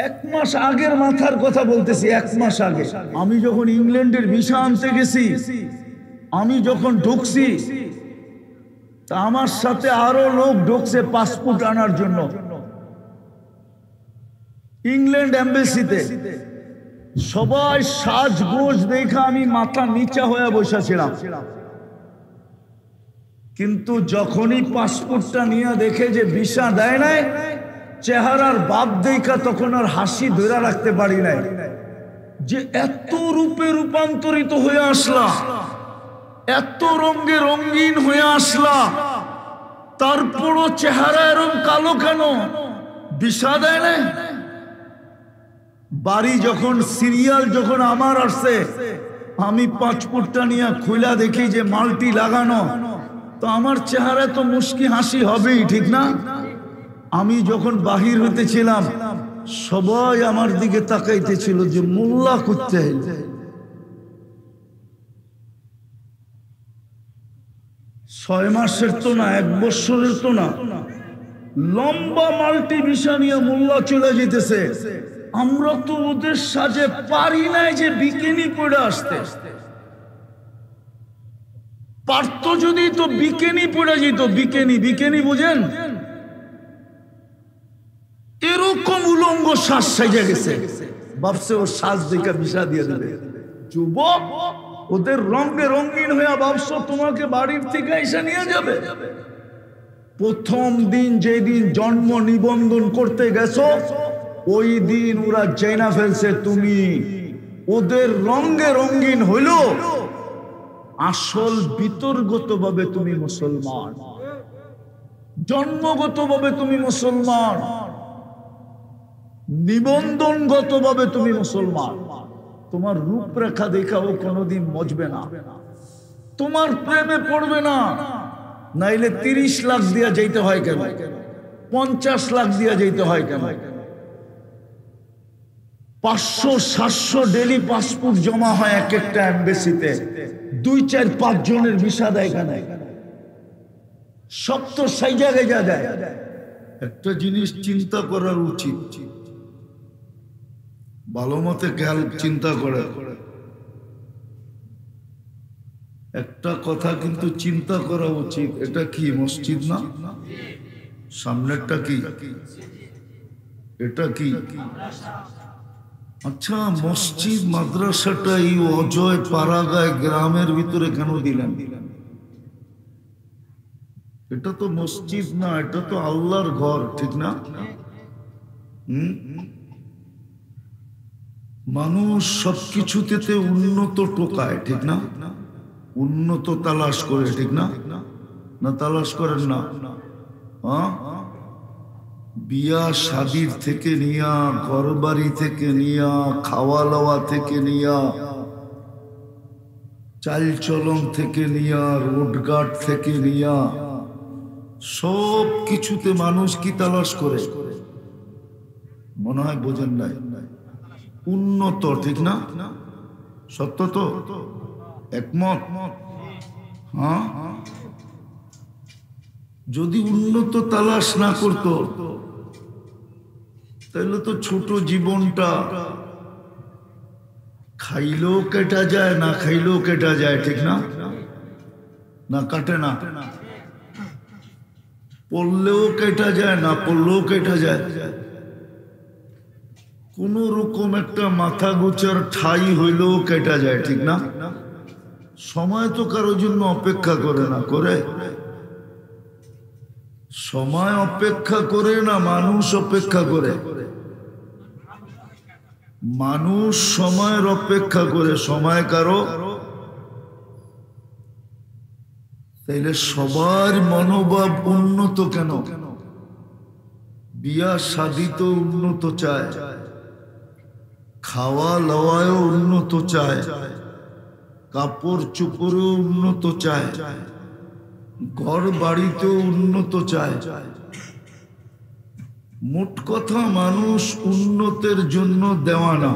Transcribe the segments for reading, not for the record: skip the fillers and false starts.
এক মাস আগের মাথার কথা বলতেছি, এক মাস আগে আমি যখন ইংল্যান্ডের ভিসা আনতে গেছি, আমি যখন ঢুকছি, তা আমার সাথে আরো লোক ঢুকছে পাসপোর্ট আনার জন্য ইংল্যান্ড এম্বাসিতে। সবাই সাজগোজ দেখা আমি মাথা নিচা হয়ে বসেছিলাম, কিন্তু যখনই পাসপোর্টটা নিয়ে দেখে যে ভিসা দেয় নাই, চেহারার বাপ দেখা তখন আর হাসি ধরে রাখতে পারি নাই, যে এত রূপে রূপান্তরিত হয়ে আসলা, এত রঙে রঙিন হয়ে আসলা, তারপরও চেহারা এরকম কালো কেন? ভিসা দেয় নাই। বাড়ি যখন সিরিয়াল যখন আমার আসছে, আমি পাসপোর্টটা নিয়ে খুলা দেখি যে মাল্টি লাগানো, তো আমার চেহারা তো মুস্কি হাসি হবেই, ঠিক না? আমি যখন বাহির হইতেছিলাম, সবাই আমার দিকে তাকাইতেছিল যে মোল্লা করতে। 6 মাসের তো না, 1 বছরের তো না, লম্বা মাল্টি ভিসা নিয়ে মোল্লা চলে যেতেছে। আমরা তো ওদের সাজে পারি নাই যে বিকিনি পরে আসতে। পারতো যদি তো বিকিনি পরে যেত, বিকিনি, বিকিনি বুঝেন? এরকম উলঙ্গ শ্বাস সেজে গেছে, ভাবছে ও শ্বাস দেখে ভিসা দিয়ে দেবে। যুবক, ওদের রঙে রঙিন হয়ে ভাবছো তোমাকে বাড়ির থেকে এসে নিয়ে যাবে। প্রথম দিন যেদিন জন্ম নিবন্ধন করতে গেছো, ওই দিন ওরা জেনা ফেলছে তুমি ওদের রঙে রঙিন হইল, আসল বিতর্গত ভাবে তুমি মুসলমান, জন্মগত ভাবে তুমি মুসলমান, নিবন্ধনগত ভাবে তুমি মুসলমান। তোমার রূপরেখা দেখাও কোনোদিন মজবে না, তোমার প্রেমে পড়বে না। নাইলে 30 লাখ দিয়া যাইতে হয় কেন? 50 লাখ দিয়া যাইতে হয় কেন? 500-700 ডেলি পাসপোর্ট জমা হয় এক একটা এম্বাসিতে, 2-4-5 জনের ভিসা দেয় কেন? সব তো সেই জায়গায় যা দেয়। একটা জিনিস চিন্তা করার উচিত, ভালো মতে খেয়াল চিন্তা করে। একটা কথা কিন্তু চিন্তা করা উচিত, এটা কি মসজিদ না? সামনেরটা কি? এটা কি? আচ্ছা, মসজিদ মাদ্রাসাটা এই অজয় পাড়াগায় গ্রামের ভিতরে কেন দিলেন? এটা তো মসজিদ না, এটা তো আল্লাহর ঘর, ঠিক না? মানুষ সবকিছুতে উন্নত টোকায়, ঠিক না? উন্নত তালাশ করে, ঠিক না? না তালাশ করেন না? বিয়া শাদির থেকে নিয়া, ঘরবাড়ি থেকে নিয়া, খাওয়া দাওয়া থেকে নিয়া, চাল চলন থেকে নিয়া, রোডঘাট থেকে নিয়া, সব কিছুতে মানুষ কি তালাশ করে? মনে হয় বোঝেন নাই। উন্নত, ঠিক না? সত্য তো? একমত? হ্যাঁ। যদি উন্নত তালাশ না করতো, তাহলে তো ছোট জীবনটা খাইলেও কেটা যায়, না খাইলেও কেটা যায়, ঠিক না? না কাটে না? পড়লেও কেটা যায়, না পড়লেও কেটা যায়। কোন রকম একটা মাথা গোচার ঠাই হইলেও কেটা যায়, ঠিক না? সময় তো কারোর জন্য অপেক্ষা করে না, করে? সময় অপেক্ষা করে না, মানুষ অপেক্ষা করে। মানুষ সময়ের অপেক্ষা করে, সময় কারো। তাইলে সবার মনোভাব উন্নত কেন? বিয়া শাদী তো উন্নত চায়, খাওয়া লওয়ায়ও উন্নত চায়, কাপড় চোপড়েও উন্নত চায়, ঘর বাড়িতেও উন্নত চায়। মোট কথা মানুষ উন্নতের জন্য দেওয়ানা,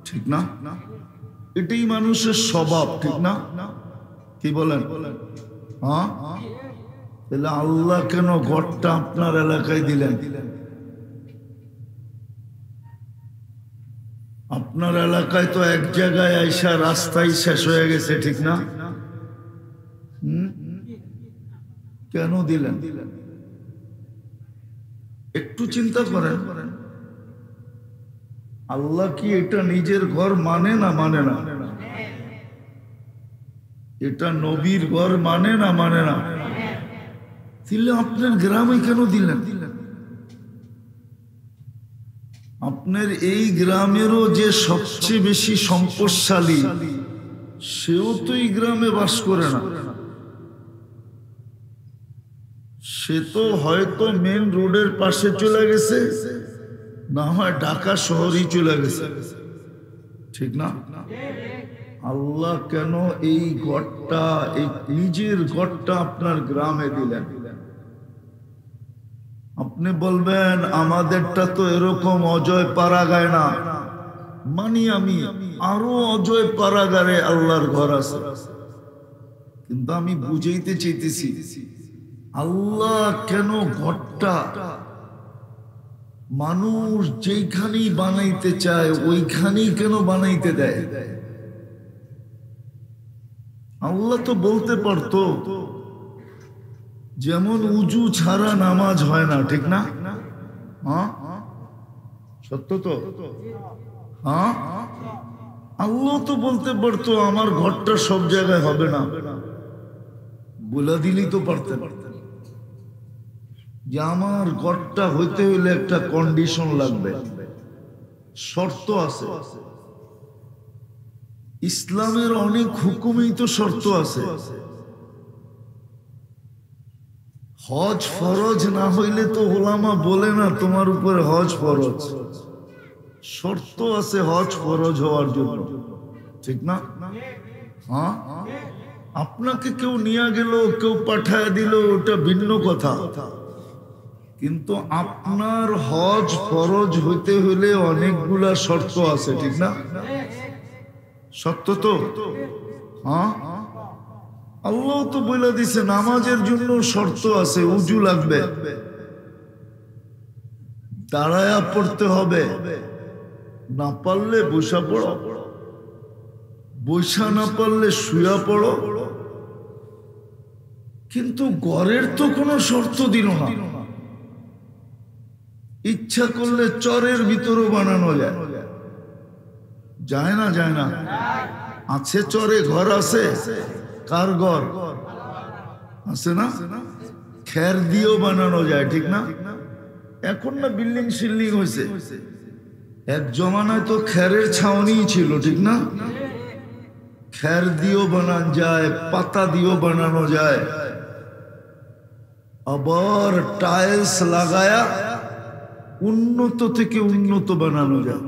ঠিক না? এটাই মানুষের স্বভাব, ঠিক না? কি বলেন? হ্যাঁ। তাহলে আল্লাহ কেন ঘরটা আপনার এলাকায় দিলেন? আপনার এলাকায় তো এক জায়গায় আইসা রাস্তায় শেষ হয়ে গেছে, ঠিক না? কেন দিলেন? একটু চিন্তা করেন। আল্লাহ কি এটা নিজের ঘর মানে না মানে না? এটা নবীর ঘর মানে না মানে না? দিলে আপনার গ্রামে কেন দিলেন? আপনার এই গ্রামেরও যে সবচেয়ে বেশি সম্পদশালী, সেও তো এই গ্রামে বাস করে না। সে তো হয়তো মেন রোডের পাশে চলে গেছে, না হয় ঢাকা শহরই চলে গেছে, ঠিক না? আল্লাহ কেন এই ঘরটা, এই নিজের ঘরটা আপনার গ্রামে দিলেন? আপনি বলবেন আমাদেরটা তো এরকম অজয় পাড়াগায় না, মানি আমি, আরো অজয় পাড়াগারে আল্লাহর ঘর আছে। কিন্তু আমি বুঝাইতে চাইতেছি আল্লাহ কেন ঘরটা মানুষ যেখানেই বানাইতে চায় ওইখানেই কেন বানাইতে দেয়? আল্লাহ তো বলতে পারতো যেমন উজু ছাড়া নামাজ হয় না, ঠিক না? হ্যাঁ, সত্য তো? হ্যাঁ, আল্লাহ তো বলতে পারতো আমার ঘরটা সব জায়গায় হবে না, বলে দিলেই তো পারতেন যে আমার ঘরটা হইতে হইলে একটা কন্ডিশন লাগবে, শর্ত আছে। ইসলামের অনেক হুকুমেই তো শর্ত আছে। হজ ফরজ না হইলে তো ওলামা বলে না তোমার উপরে হজ ফরজ। শর্ত আছে হজ ফরজ হওয়ার জন্য, ঠিক না? হ্যাঁ, আপনাকে কেউ নিয়ে গেল, কেউ পাঠায় দিল, ওটা ভিন্ন কথা। কিন্তু আপনার হজ ফরজ হইতে হইলে অনেকগুলা শর্ত আছে, ঠিক না? সত্য তো? হ্যাঁ, আল্লাহ তো বলে দিছে নামাজের জন্য শর্ত আছে, উজু লাগবে, দাঁড়ায়া পড়তে হবে, না পারলে বসা পড়ো, বৈশা না পারলে শুয়া পড়ো। কিন্তু ঘরের তো কোনো শর্ত দিল না। ইচ্ছা করলে চরের ভিতরও বানানো যায়, যায় না? যায় না? আছে, চরে ঘর আছে। কার ঘর আছে না? খের দিয়েও বানানো যায়, ঠিক না? এখন না বিল্ডিং শিল্ডিং হয়েছে, এক জমানায় তো খেরের ছাউনি ছিল, ঠিক না? খের দিয়েও বানানো যায়, পাতা দিয়েও বানানো যায়, আবার টাইলস লাগায়া উন্নত থেকে উন্নত বানানো যায়।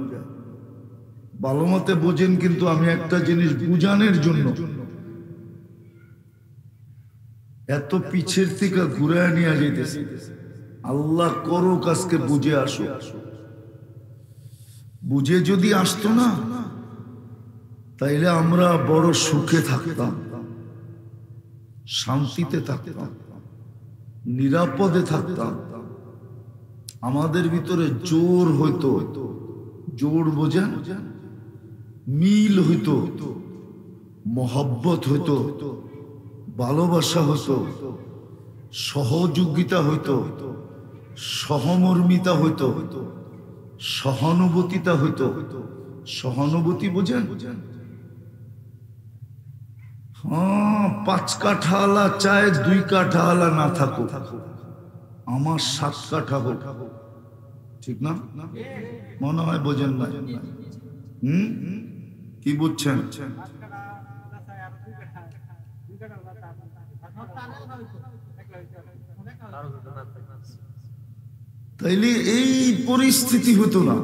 ভালো মতে বোঝেন, কিন্তু আমি একটা জিনিস বুঝানোর জন্য এত পিছের থেকে ঘুরে নিয়ে যেতেছি। আল্লাহ করো কাজকে বুঝে আসো। বুঝে যদি আসতো না, তাইলে আমরা বড় সুখে থাকতাম, শান্তিতে থাকতাম, নিরাপদে থাকতাম। আমাদের ভিতরে জোর হইতো, জোর বোঝেন, মিল হইতো, মহব্বত হইতো, ভালোবাসা হইতো, সহযোগিতা হইতো, সহমর্মিতা হইতো, সহানুভূতিতা হইতো। সহানুভূতি বোঝেন? হ্যাঁ, 5 কাঠাওয়ালা চায় 2 কাঠাওয়ালা না থাকুক, আমার 7 কাঠা হোক, ঠিক না? মনে হয় বোঝেন না? কি বুঝছেন? তাইলে এই পরিস্থিতি হতো না।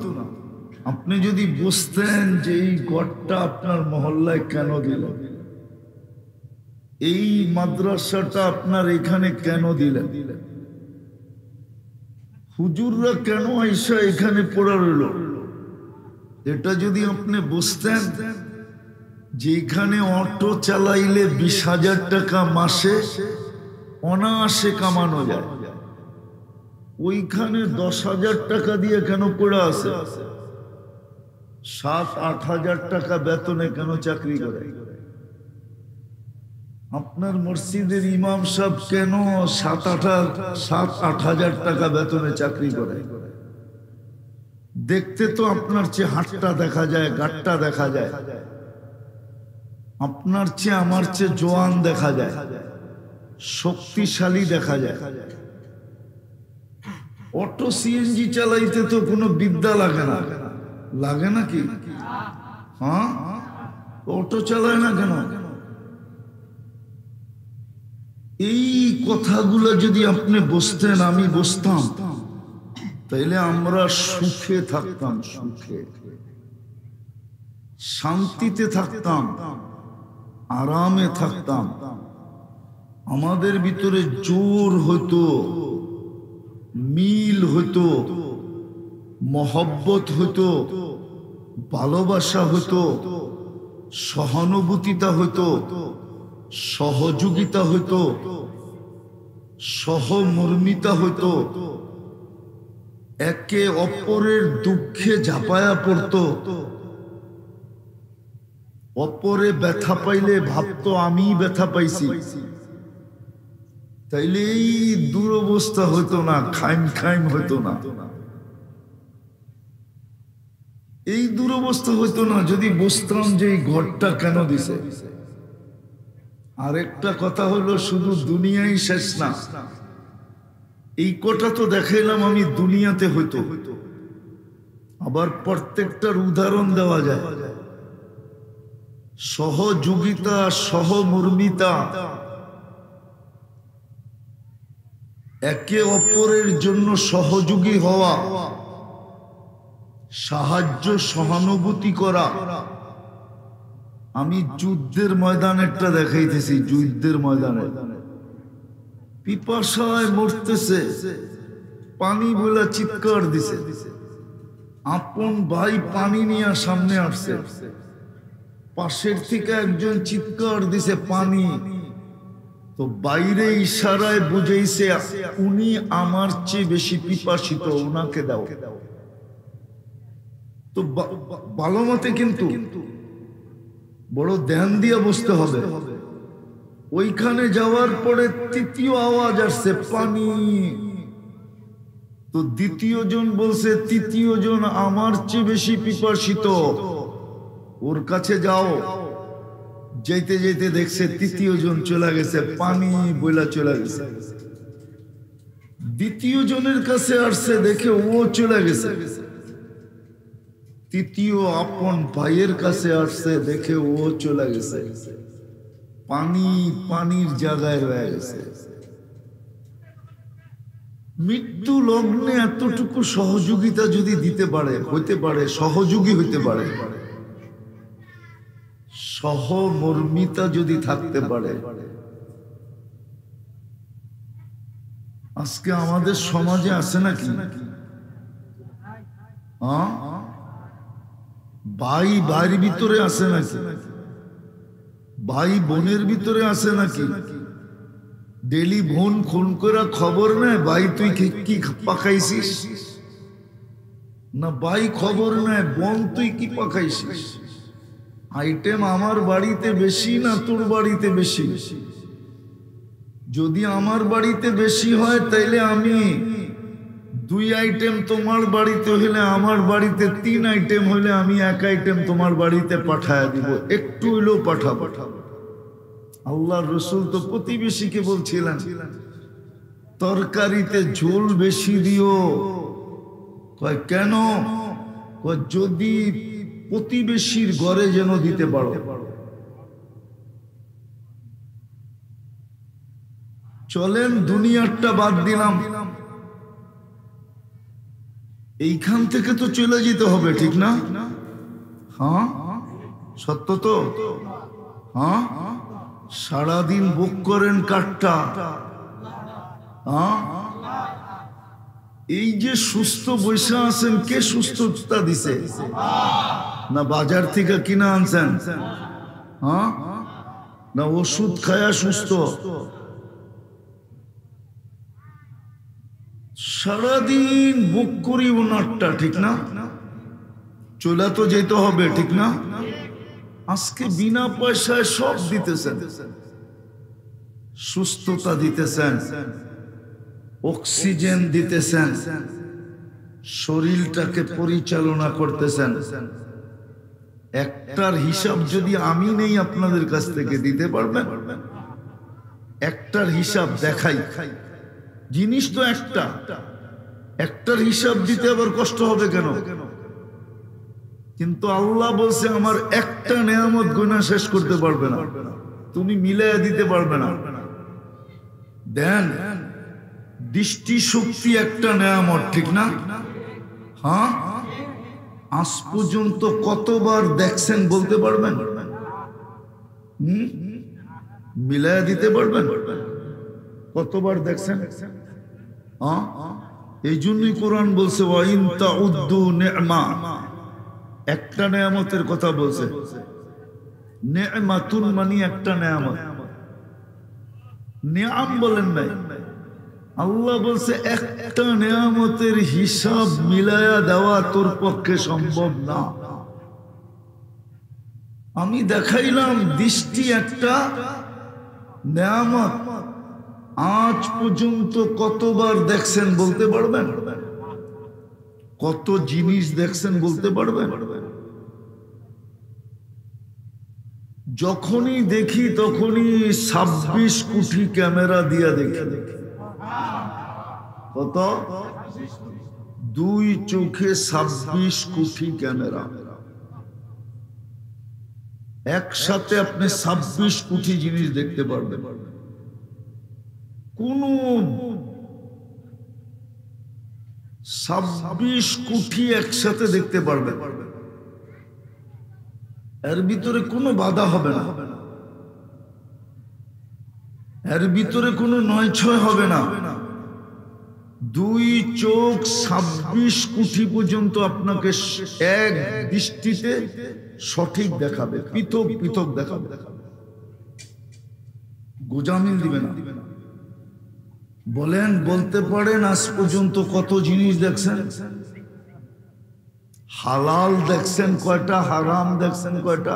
আপনি যদি বুঝতেন যে এই গড়টা আপনার মহল্লায় কেন দিলেন, এই মাদ্রাসাটা আপনার এখানে কেন দিলেন, হুজুররা কেন আইসা এখানে পড়া রইল, এটা যদি আপনি বুঝতেন যে এখানে অটো চালাইলে 20,000 টাকা মাসে অনায়াসে কামানো যায়, ওইখানে 10,000 টাকা দিয়ে কেন পড়া আছে? 7-8 হাজার টাকা বেতনে কেন চাকরি করে? আপনার মসজিদের ইমাম সাহেব কেন 7-8 হাজার টাকা বেতনে চাকরি করে? দেখতে তো আপনার চেয়ে হাতটা দেখা যায়, গাটটা দেখা যায়, আপনার চেয়ে আমার চেয়ে জোয়ান দেখা যায়, শক্তিশালী দেখা যায়। অটো সিএনজি চালাইতে তো কোনো বিদ্যা লাগে না, লাগে নাকি? হ্যাঁ, অটো চালায় না কেন? এই কথাগুলো যদি আপনি বুঝতেন, আমি বুঝতাম, তাইলে আমরা সুখে থাকতাম, সুখে শান্তিতে থাকতাম, আরামে থাকতাম। আমাদের ভিতরে জোর হতো, মিল হতো, মহব্বত হতো, ভালোবাসা হতো, সহানুভূতিতা হতো, সহযোগিতা হতো, সহমর্মিতা হতো, একে অপরের দুঃখে ঝাঁপায়া পড়তো। অপরে ব্যথা পাইলে ভাবতো আমি ব্যথা পাইছি, তাইলে এই দুরবস্থা হতো না, খাইম খাইম হতো না, এই দুরবস্থা হতো না যদি বুঝতাম যে এই ঘরটা কেন দিছে। আরেকটা কথা হলো, শুধু দুনিয়াই শেষ না, এই কটা তো দেখাইলাম আমি দুনিয়াতে হইতো, আবার প্রত্যেকটার উদাহরণ দেওয়া যায়। সহযোগিতা, সহমর্মিতা, একে অপরের জন্য সহযোগী হওয়া, সাহায্য সহানুভূতি করা। আমি যুদ্ধের ময়দানেরটা দেখাইতেছি, যুদ্ধের ময়দানে পিপাসায় মরতেছে, পানি বলে চিৎকার দিছে, আপন ভাই পানি নিয়ে সামনে আসছে, পাশের থেকে একজন চিৎকার দিছে পানি, তো বাইরে ইশারায় বুঝাইছে উনি আমার চেয়ে বেশি পিপাসিত, ওনাকে দাও। তো ভালো মতে কিন্তু বড় ধ্যান দিয়ে বসতে হবে। ওইখানে যাওয়ার পরে তৃতীয় আওয়াজ আসছে পানি, তো দ্বিতীয় জন বলছে তৃতীয় জন আমার চেয়ে বেশি পিপাসিত, ওর কাছে যাও। যেতে যেতে দেখছে তৃতীয় জন চলে গেছে, পানি বইলা চলে গেছে। দ্বিতীয় জনের কাছে আসছে, দেখে ও চলে গেছে। তৃতীয় আপন ভাইয়ের কাছে আসছে, দেখে ও চলে গেছে। পানি পানির জায়গায় রয়ে গেছে। মৃত্যু লগ্নে এতটুকু সহযোগিতা যদি দিতে পারে, হইতে পারে, সহযোগী হইতে পারে, সহমর্মিতা যদি থাকতে পারে, আজকে আমাদের সমাজে আছে নাকি? ভাই ভাইয়ের ভিতরে আছে নাকি? ভাই বোনের ভিতরে আছে নাকি? ডেলি বোন খুন করে খবর নেয়, ভাই তুই কি পাকাইছিস, না ভাই খবর নেয় বোন তুই কি পাকাইছিস। আইটেম আমার বাড়িতে বেশি না তোর বাড়িতে বেশি? যদি আমার বাড়িতে বেশি হয় তাইলে আমি 2 আইটেম তোমার বাড়িতে হইলে, আমার বাড়িতে 3 আইটেম হইলে আমি 1 আইটেম তোমার বাড়িতে পাঠায় দিব, একটু হইলেও পাঠাবো। আল্লাহর রাসূল তো প্রতিবেশীকে বলছিলেন তরকারিতে ঝোল বেশি দিও। কয় কেন? কয় যদি প্রতিবেশীর ঘরে যেন দিতে পারো। চলেন দুনিয়ারটা বাদ দিলাম, এইখান থেকে তো চলে যেতে হবে, ঠিক না? হ্যাঁ, সত্য তো? হ্যাঁ, সারাদিন বুক করেন কাঠটা। হ্যাঁ, এই যে সুস্থ বৈশা আছেন, কে সুস্থতা দিছে? না বাজার থেকে কিনা আনছেন? হ্যাঁ, না ওষুধ খায়া সুস্থ? সারাদিন বুক করি ওনারটা, ঠিক না? চলে তো যেতে হবে, ঠিক না? আজকে বিনা পয়সায় সব দিতেছেন, সুস্থতা দিতেছেন, অক্সিজেন দিতেছেন, শরীরটাকে পরিচালনা করতেছেন। একটার হিসাব যদি আমি নেই আপনাদের কাছ থেকে দিতে পারবেন? একটার হিসাব দেখাই, জিনিস তো একটা, একটার হিসাব দিতে আবার কষ্ট হবে কেন? কিন্তু আল্লাহ বলছে আমার একটা নেয়ামত গুনাহ শেষ করতে পারবে না, তুমি মিলাইয়া দিতে পারবে না। দেন দৃষ্টি শক্তি একটা নেয়ামত, ঠিক না? হ্যাঁ, আজ পর্যন্ত কতবার দেখছেন বলতে পারবেন? মিলাইয়া দিতে পারবেন? কতবার দেখছেন? হ্যাঁ, এই জন্যই কোরআন বলছে ওয়াইন তাউদ্দু নি'মা, একটা নেয়ামতের কথা বলছে। নেয়ামাতুন মানে একটা নেয়ামত, নিয়াম বলেন নাই। আল্লাহ বলছে একটা নেয়ামতের হিসাব মিলায়া দেওয়া তোর পক্ষে সম্ভব না। আমি দেখাইলাম দৃষ্টি একটা নেয়ামত, আজ পর্যন্ত কতবার দেখছেন বলতে পারবেন? কত জিনিস দেখছেন বলতে পারবেন? যখনই দেখি তখনই 26 কোটি ক্যামেরা দিয়া দেখি। কত? 2 চোখে 26 কোটি ক্যামেরা, একসাথে আপনি 26 কোটি জিনিস দেখতে পারবেন। কোন 26 কোটি একসাথে দেখতে পারবেন, এর ভিতরে কোনো বাধা হবে না, এর ভিতরে কোনো 9-6 হবে না। 2 চোখ 26 কোটি পর্যন্ত আপনাকে এক দৃষ্টিতে সঠিক দেখাবে, পৃথক পৃথক দেখাবে, গোজামিল দিবে না। বলেন, বলতে পারেন আজ পর্যন্ত কত জিনিস দেখছেন? হালাল দেখছেন কয়টা, হারাম দেখছেন কয়টা?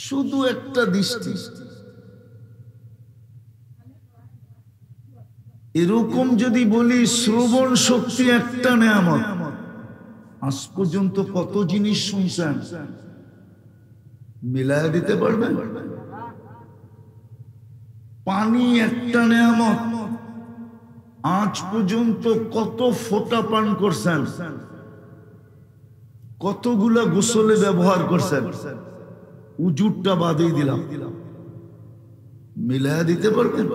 শুধু একটা দৃষ্টি। এরকম যদি বলি শ্রবণ শক্তি একটা নেয়ামত, আজ পর্যন্ত কত জিনিস শুনছেন? মিলায়া দিতে পারবেন? পানি একটা নেয়ামত, আজ পর্যন্ত কত ফোঁটা পান করছেন, কতগুলা গোসলে ব্যবহার করছেন? উজুরটা বাদই দিলাম, মিলায়া দিতে পারবেন?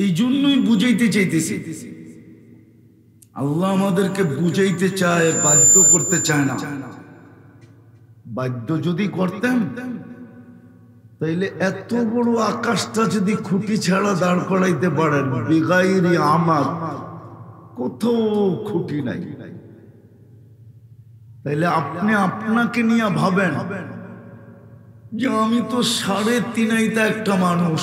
এই জন্যই বুঝাইতে চাইতেছি, আল্লাহ আমাদেরকে বুঝাইতে চায়, বাধ্য করতে চায় না। বাধ্য যদি করতেন তাইলে এত বড় আকাশটা যদি খুঁটি ছাড়া দাঁড় করাইতে পারেন, বিগাইরি আমাদ, কোথাও খুঁটি নাই, তাইলে আপনি আপনাকে নিয়ে ভাবেন যে আমি তো 3.5 একটা মানুষ,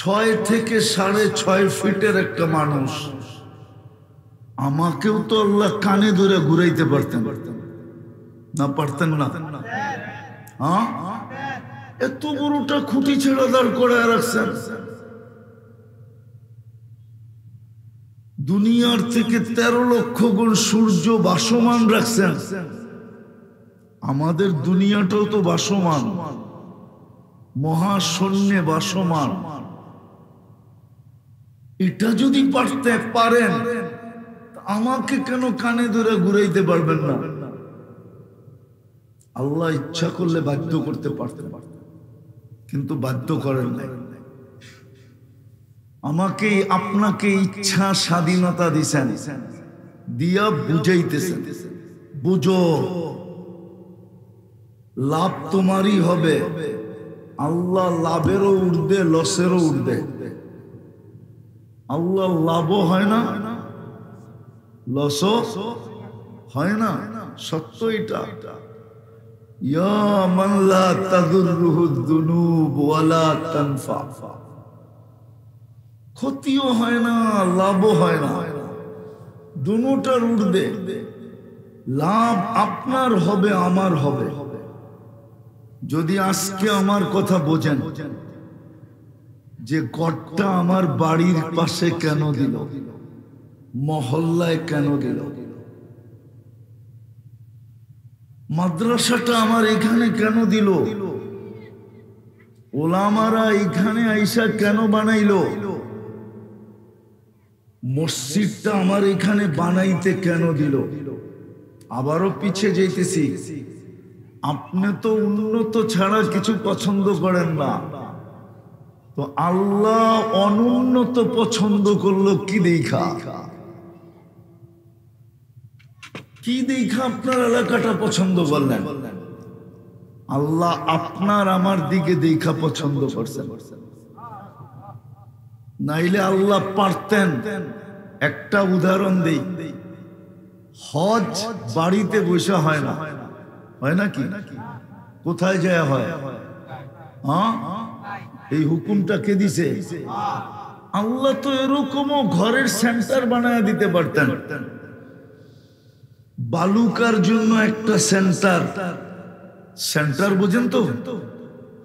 6 থেকে 6.5 ফিটের একটা মানুষ, আমাকেও তো আল্লাহ কানে ধরে ঘুরাইতে পারতেন না? পারতেন না? হ্যাঁ, এত বড়টা খুঁটি ছেড়ে দাঁড় করে রাখছেন। দুনিয়ার থেকে 13 লক্ষ গুণ সূর্য ভাসমান রাখছেন। আমাদের দুনিয়াটাও তো ভাসমান, মহাশূন্যে ভাসমান। এটা যদি পারেন, আমাকে কেন কানে ধরে ঘুরাইতে পারবেন না? আল্লাহ ইচ্ছা করলে বাধ্য করতে পারতেন, কিন্তু বাধ্য করেন না। আমাকে আপনাকে ইচ্ছা স্বাধীনতা দিছেন, দিয়া বুঝাইতেছেন, বুঝো লাভ তোমারই হবে। আল্লাহ লাভেরও উঠবে, লসেরও উঠবে। আল্লাহ লাভও হয় না, লসও হয় না, সত্য এটা। ইয়া মান লা তাদুররুহু যুনুব ওয়ালা তানফা, ক্ষতিও হয় না, লাভও হয় না। দুটোটার উঠবে, লাভ আপনার হবে আমার হবে। যদি আজকে আমার কথা বোঝেন যে ঘরটা আমার বাড়ির পাশে কেন দিল, মহল্লায় কেন দিল, মাদ্রাসাটা আমার এখানে কেন দিল, ওলামারা এখানে আইসা কেন বানাইলো, মসজিদটা আমার এখানে বানাইতে কেন দিল। আবারও পিছিয়ে যাইতেছি, আপনি তো উন্নত ছাড়া কিছু পছন্দ করেন না, তো আল্লাহ অনুন্নত পছন্দ করলো কি দেখা? কি দেখা আপনার এলাকাটা পছন্দ করলেন? আল্লাহ আপনার আমার দিকে দেখা পছন্দ করছেন। নাইলে আল্লাহ পারতেন। একটা উদাহরণ দেই, হজ বাড়িতে বসে হয় না, হয় নাকি? কোথায় যায় হয়? হ্যাঁ, এই হুকুমটা কে দিছে? আল্লাহ তো এরকমও ঘরের সেন্টার বানায় দিতে পারতেন। বালুকার জন্য একটা সেন্টার, সেন্টার বুঝেন তো?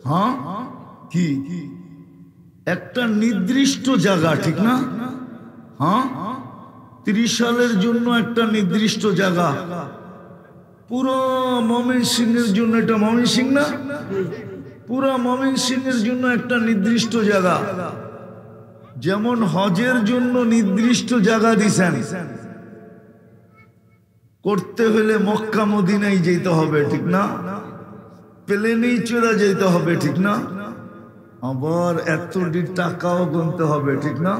হ্যাঁ, কি একটা নির্দিষ্ট জায়গা, ঠিক না? হ্যাঁ, 30 সালের জন্য একটা নির্দিষ্ট জায়গা। পুরো ময়মনসিংহের জন্য, এটা ময়মনসিংহ না? পুরো ময়মনসিংহের জন্য একটা নির্দিষ্ট জায়গা। যেমন হজের জন্য নির্দিষ্ট জায়গা দিছেন, করতে হলে মক্কা মদিনায় যেতে হবে, ঠিক না? প্লেনেই চড়া যেতে হবে, ঠিক না? আবার এতটি টাকাও গুনতে হবে, ঠিক না?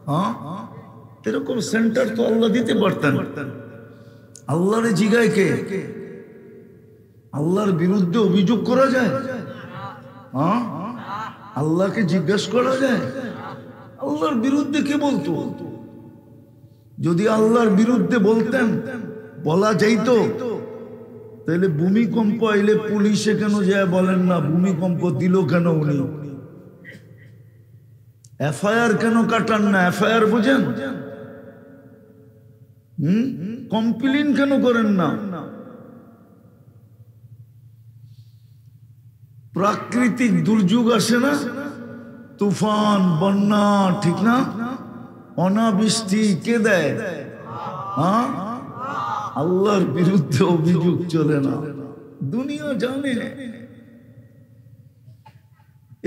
হ্যাঁ, এরকম সেন্টার তো আল্লাহ দিতে পারতেন। আল্লাহরে জিগায় কে? আল্লাহর বিরুদ্ধে অভিযোগ করা যায়? হ্যাঁ, আল্লাহকে জিজ্ঞাসা করা যায়? আল্লাহর বিরুদ্ধে কে বলতো? যদি আল্লাহর বিরুদ্ধে বলতেন, বলা যাইতো, তাহলে ভূমিকম্প আইলে পুলিশে কেন যায় বলেন না ভূমিকম্প দিল কেন উনি? এফআইআর কেন কাটান না? এফআইআর বুঝেন? কমপ্লেইন কেন করেন না? প্রাকৃতিক দুর্যোগ আসে না, তুফান, বন্যা, ঠিক না? অনাবৃষ্টি কে দেয়? হ্যাঁ, আল্লাহর বিরুদ্ধে অভিযোগ চলে না, দুনিয়া জানে।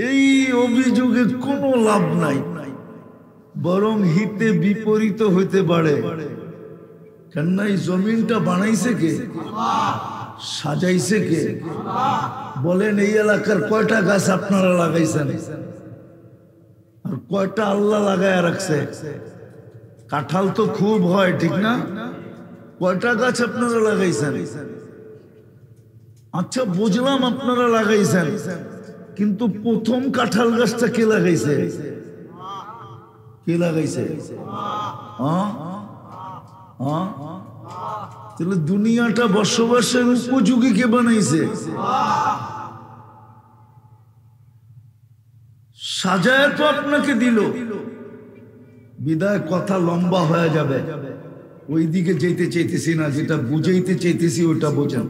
এই অভিযোগে কোনো লাভ নাই, বরং হিতে বিপরীত হইতে পারে। কেননা এই জমিনটা বানাইছে কে? সাজাইছে কে? বলেন এই এলাকার কয়টা গাছ আপনারা লাগাইছেন? আর কয়টা আল্লাহ লাগায় রাখছে? কাঁঠাল তো খুব হয়, ঠিক না? কয়টা গাছ আপনারা লাগাইছেন? আচ্ছা, বুঝলাম আপনারা লাগাইছেন, কিন্তু প্রথম কাঁঠাল গাছটা কে লাগাইছে? কে লাগাইছে? তাহলে দুনিয়াটা বসবাসের উপযোগী কে বানাইছে? সাজায় তো আপনাকে দিল। বিদায় কথা লম্বা হয়ে যাবে, ওই দিকে যেতে চাইতেছি না, যেটা বুঝাইতে চাইতেছি ওটা বোঝেন।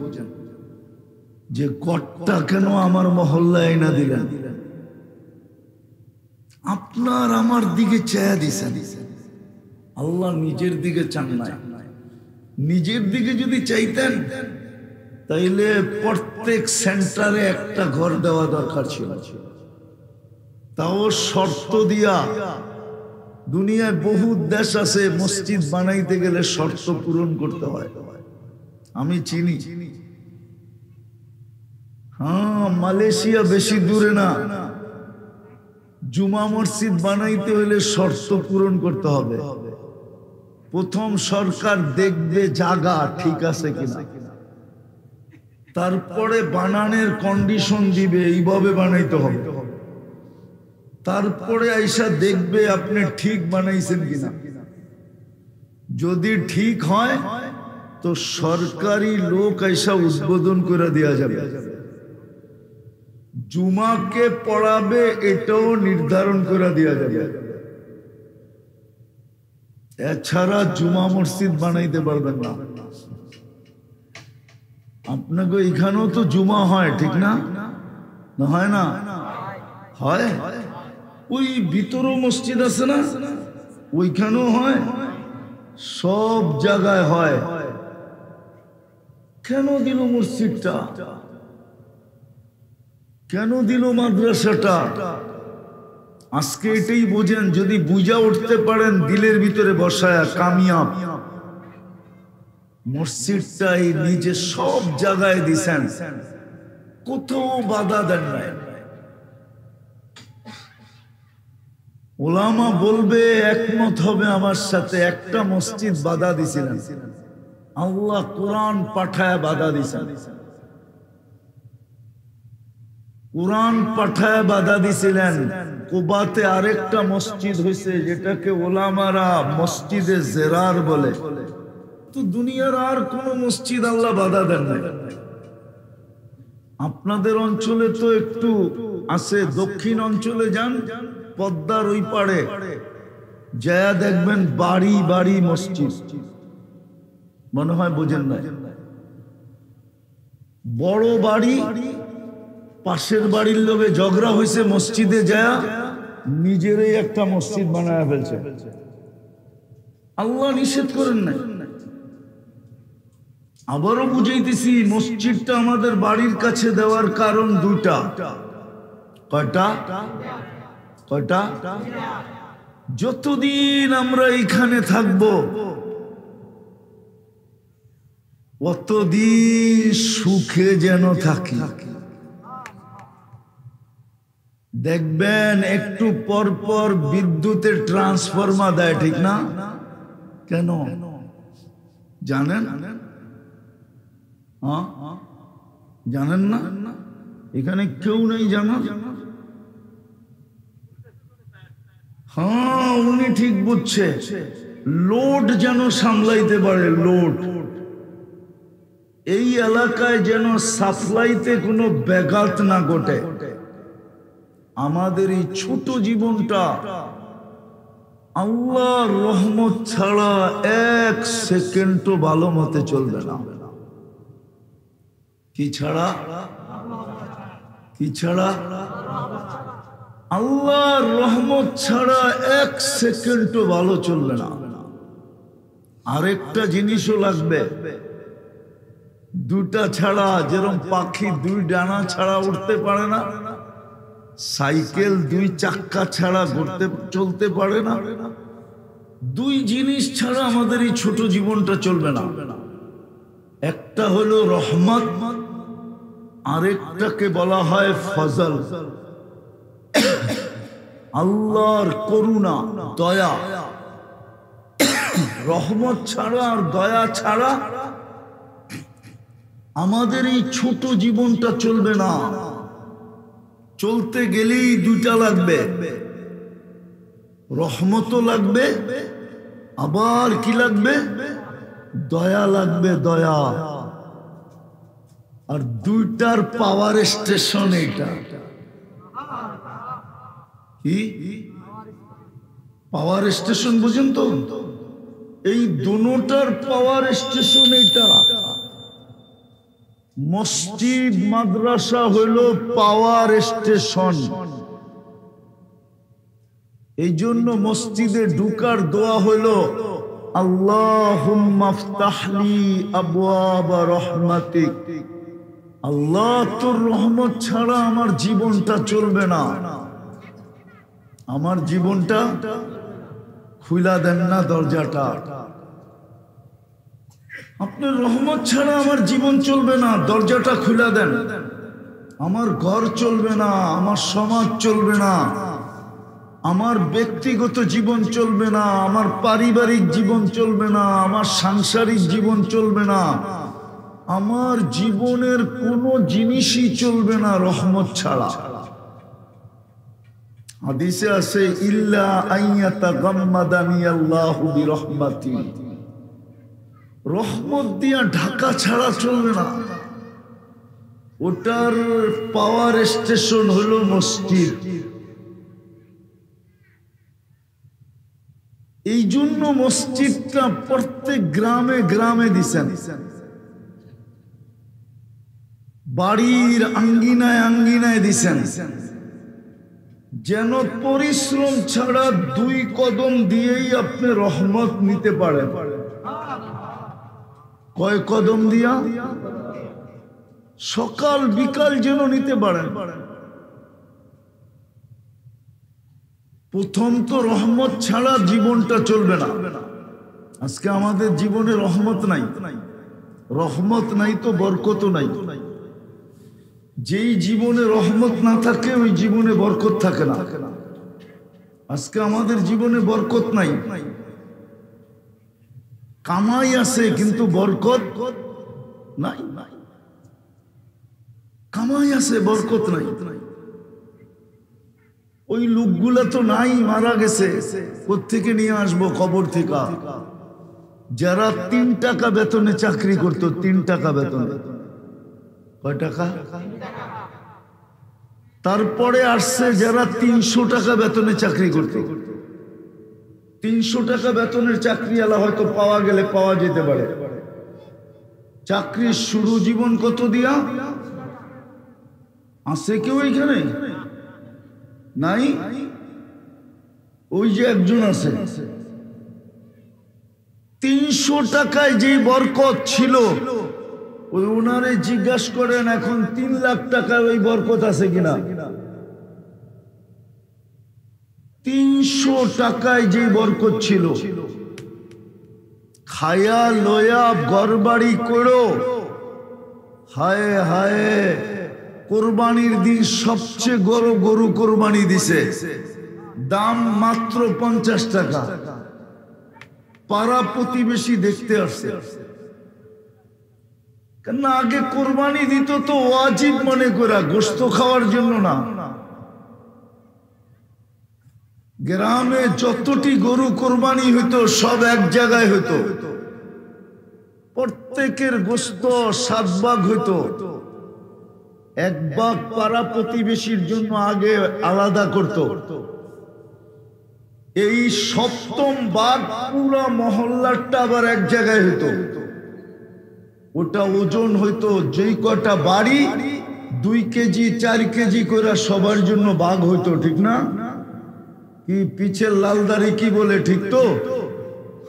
যে গড়টা কেন আমার মহল্লায় না দিলেন? আপনার আমার দিকে চেয়ে দিছেন, আল্লাহ নিজের দিকে চান না। নিজের দিকে যদি চাইতেন তাইলে প্রত্যেক সেন্টারে একটা ঘর দেওয়া দরকার ছিল, তাও শর্ত দিয়া। দুনিয়ায় বহু দেশ আছে, মসজিদ বানাইতে গেলে শর্ত পূরণ করতে হয়, আমি চিনি। হ্যাঁ, মালয়েশিয়া বেশি দূরে না, জুমা মসজিদ বানাইতে হলে শর্ত পূরণ করতে হবে। প্রথম সরকার দেখবে জায়গা ঠিক আছে কিনা, তারপরে বানানোর কন্ডিশন দিবে, এইভাবে বানাইতে হবে। তারপরে আইসা দেখবে আপনি ঠিক বানাইছেন কিনা। যদি ঠিক হয় তো সরকারি লোক আইসা উদ্বোধন করে দেওয়া যাবে। জুমাকে পড়াবে এটাও নির্ধারণ করে দেওয়া যাবে। এছাড়া জুমা মসজিদ বানাইতে পারবেন না। আপনাকে এখানেও তো জুমা হয়, ঠিক না? না হয় না? হয়। ওই ভিতরও মসজিদ আছে না, ওইখানেও হয়, সব জায়গায় হয়। কেন দিল মসজিদটা, কেন দিল মাদ্রাসাটা? আজকে এটাই বোঝেন, যদি বুঝা উঠতে পারেন দিলের ভিতরে বসায়া কামিয়াব। মসজিদটাই নিজে সব জায়গায় দিছেন, কোথাও বাধা দেন নাই। ওলামা বলবে, একমত হবে আমার সাথে, একটা মসজিদ বাধা দিছিলেন, আল্লাহ কোরআন পাঠায় বাধা দিছেন। কোরআন পাঠায় বাধা দিছিলেন। কুবাতে আরেকটা মসজিদ হয়েছে, যেটাকে ওলামারা মসজিদে জেরার বলে। তো দুনিয়ার আর কোন মসজিদ আল্লাহ বাধা দেন না। আপনাদের অঞ্চলে তো একটু আছে, দক্ষিণ অঞ্চলে যান, পদ্মার ওই পাড়ে যায়া দেখবেন বাড়ি বাড়ি মসজিদ। মনে হয় বোঝেন না, বড় বাড়ি, পাশের বাড়ির লোকে ঝগড়া হয়েছে, মসজিদে যায়া নিজেরই একটা মসজিদ বানায় ফেলছে। আল্লাহ নিষেধ করেন নাই। আবারও বুঝাইতেছি, মসজিদটা আমাদের বাড়ির কাছে দেওয়ার কারণ দুইটা। কয়টা? কয়টা? যতদিন আমরা এখানে থাকবো অতদিন সুখে যেন থাকি। দেখবেন একটু পর পর বিদ্যুতের ট্রান্সফরমার দেয়, ঠিক না? কেন জানেন? জানেন না? এখানে কেউ নেই জানা? হ্যাঁ, উনি ঠিক বুঝছে। লোড যেন সামলাইতে পারে, লোড। এই এলাকায় যেন সাপ্লাইতে কোনো ব্যাঘাত না ঘটে। আমাদের এই ছোট জীবনটা আল্লাহর রহমত ছাড়া এক সেকেন্ডও ভালো মতে চলবে না। কি ছাড়া? কি ছাড়া? আল্লাহর রহমত ছাড়া এক সেকেন্ডও ভালো চলবে না। আরেকটা জিনিসও লাগবে, দুটা ছাড়া, যেরকম পাখি দুই ডানা ছাড়া উঠতে পারে না, সাইকেল দুই চাক্কা ছাড়া চলতে পারে না, দুই জিনিস ছাড়া আমাদের এই ছোট জীবনটা চলবে না। একটা হলো রহমত, আরেকটাকে বলা হয় ফজল। আল্লাহর করুণা, দয়া। রহমত ছাড়া আর দয়া ছাড়া আমাদের এই ছোট জীবনটা চলবে না। চলতে গেলেই দুইটা লাগবে, রহমতও লাগবে, আবার কি লাগবে? দয়া লাগবে, দয়া। আর দুইটার পাওয়ার স্টেশন এটা। কি পাওয়ার স্টেশন বুঝেন তো? এই দুটার পাওয়ার স্টেশন এটা। মসজিদ মাদ্রাসা হইল পাওয়ার স্টেশন। এই জন্য মসজিদে ঢুকার দোয়া হইল, আল্লাহুম্মা আফতাহলি আবওয়াবা রাহমাতিক। আল্লাহ, তোর রহমত ছাড়া আমার জীবনটা চলবে না। আমার জীবনটা খুলা দেন না দরজাটা। আপনার রহমত ছাড়া আমার জীবন চলবে না, দরজাটা খুলা দেন। আমার ঘর চলবে না, আমার সমাজ চলবে না, আমার ব্যক্তিগত জীবন চলবে না, আমার পারিবারিক জীবন চলবে না, আমার সাংসারিক জীবন চলবে না, আমার জীবনের কোনো জিনিসই চলবে না রহমত ছাড়া। হাদিসে আছে, ইল্লা আইয়াতাগাম্মাদানি আল্লাহু বিরহমাতি। রহমত দিয়া ঢাকা ছাড়া চলবে না। ওটার পাওয়ার স্টেশন হলো মসজিদ। এই জন্য মসজিদটা প্রত্যেক গ্রামে গ্রামে দিছেন, বাড়ির আঙ্গিনায় আঙ্গিনায় দিছেন, যেন পরিশ্রম ছাড়া 2 কদম দিয়েই আপনি রহমত নিতে পারেন। কয় কদম দিয়া? সকাল বিকাল যেন নিতে পারেন। প্রথম তো রহমত ছাড়া জীবনটা চলবে না। আজকে আমাদের জীবনে রহমত নাই, রহমত নাই তো বরকত নাই। যেই জীবনে রহমত না থাকে ওই জীবনে বরকত থাকে না। আজকে আমাদের জীবনে বরকত নাই, কামাই আছে কিন্তু বরকত নাই। কামাই আছে বরকত নাই। ওই লোকগুলা তো নাই, মারা গেছে। কোত্থেকে নিয়ে আসবো? কবর থেকে। যারা 3 টাকা বেতনে চাকরি করতো, 3 টাকা বেতনে, কয় টাকা? তারপরে আসছে যারা 300 টাকা বেতনে চাকরি করত। 300 টাকা বেতনের চাকরিওয়ালা হয়তো পাওয়া গেলে পাওয়া যেতে পারে। চাকরির শুরু জীবন কত দিয়া? আছে কেউ এখানে? নাই? ওই যে একজন আছে। 300 টাকায় যে বরকত ছিল, ওই ওনারে জিজ্ঞাসা করেন এখন 3 লাখ টাকায় ওই বরকত আছে কিনা। 300 টাকায় যে বরকত ছিল, খায়া লয়া ঘরবাড়ি করো। হায় হায়, কোরবানির দিন সবচেয়ে বড় গরু কোরবানি দিছে, দাম মাত্র 50 টাকা। পাড়া প্রতিবেশী দেখতে আসছে, কেন আগে কোরবানি দিত তো ওয়াজিব মনে করা, গোশত খাওয়ার জন্য না। গ্রামে যতটি গরু কোরবানি হইতো সব এক জায়গায় হইতো, প্রত্যেকের গোশত 7 ভাগ হইতো। 1 ভাগ পাড়া প্রতিবেশীর জন্য আগে আলাদা করত। এই 7ম ভাগ পুরা মহল্লাটা আবার এক জায়গায় হইতো। ওটা ওজন হইতো, যেই কটা বাড়ি 2 কেজি 4 কেজি করে সবার জন্য ভাগ হইতো, ঠিক না? কি পিছের লালদারি কি বলে, ঠিক তো?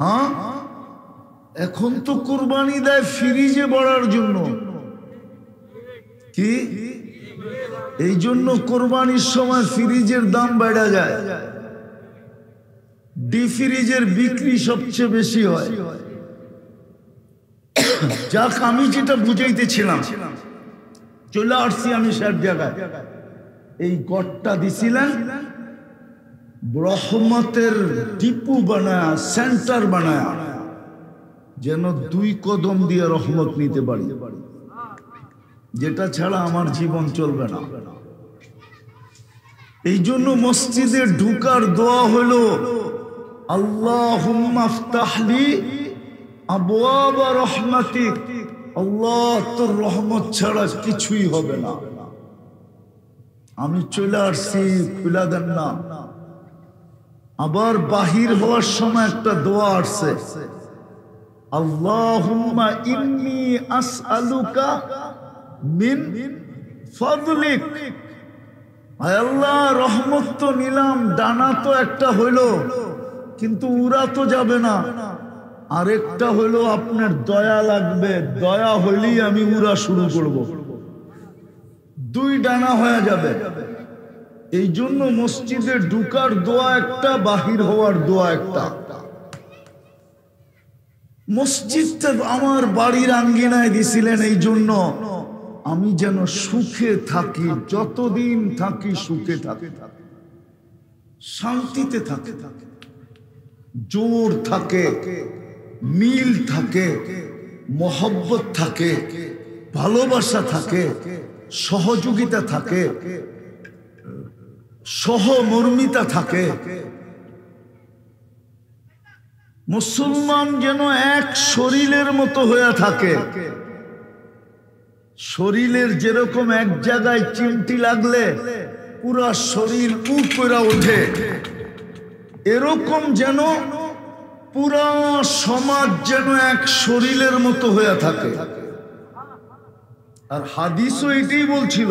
হ্যাঁ, এখন তো কুরবানি দেয় ফ্রিজে বড়ার জন্য। কি এই জন্য কোরবানির সময় ফ্রিজের দাম বেড়ে যায়, ডি ফ্রিজের বিক্রি সবচেয়ে বেশি হয়। যাক, আমি যেটা বুঝাইতেছিলাম, চলে আসছি আমি সব জায়গায়। এই গড়টা দিছিলেন রহমতের টিপু বানায়া, সেন্টার বানায়া, যেন 2 কদম দিয়ে রহমত নিতে পারি, যেটা ছাড়া আমার জীবন চলবে না। এই জন্য মসজিদে ঢুকার দোয়া হলো আল্লাহুম্মা আফতাহলি আবওয়াবা রাহমাতিক। আল্লাহ, তোর রহমত ছাড়া কিছুই হবে না। আমি চলে আসছি, খুলে দেন না। আবার বাহির হওয়ার সময় একটা দোয়া আসছে, আল্লাহুম্মা ইন্নী আসআলুকা মিন ফাদলিক। আয় আল্লাহ, রহমত তো নিলাম, ডানা তো একটা হইলো, কিন্তু উড়া তো যাবে না। আরেকটা হইলো আপনার দয়া লাগবে, দয়া হইলেই আমি উড়া শুরু করব। 2 ডানা হয়ে যাবে। এই জন্য মসজিদে ঢুকার দোয়া একটা, বাহির হওয়ার দোয়া একটা। মসজিদটা আমার বাড়ির আঙ্গিনায় দিছিলেন এই জন্য আমি যেন সুখে থাকি, যতদিন থাকি সুখে থাকি, শান্তিতে থাকে, জোর থাকে, মিল থাকে, মহব্বত থাকে, ভালোবাসা থাকে, সহযোগিতা থাকে, সহমর্মিতা থাকে। মুসলমান যেন এক শরীরের মতো হয়ে থাকে। শরীরের যেরকম এক জায়গায় চিমটি লাগলে পুরা শরীর উপরে ওঠে, এরকম যেন পুরা সমাজ যেন এক শরীরের মতো হয়ে থাকে। আর হাদিসও এটাই বলছিল,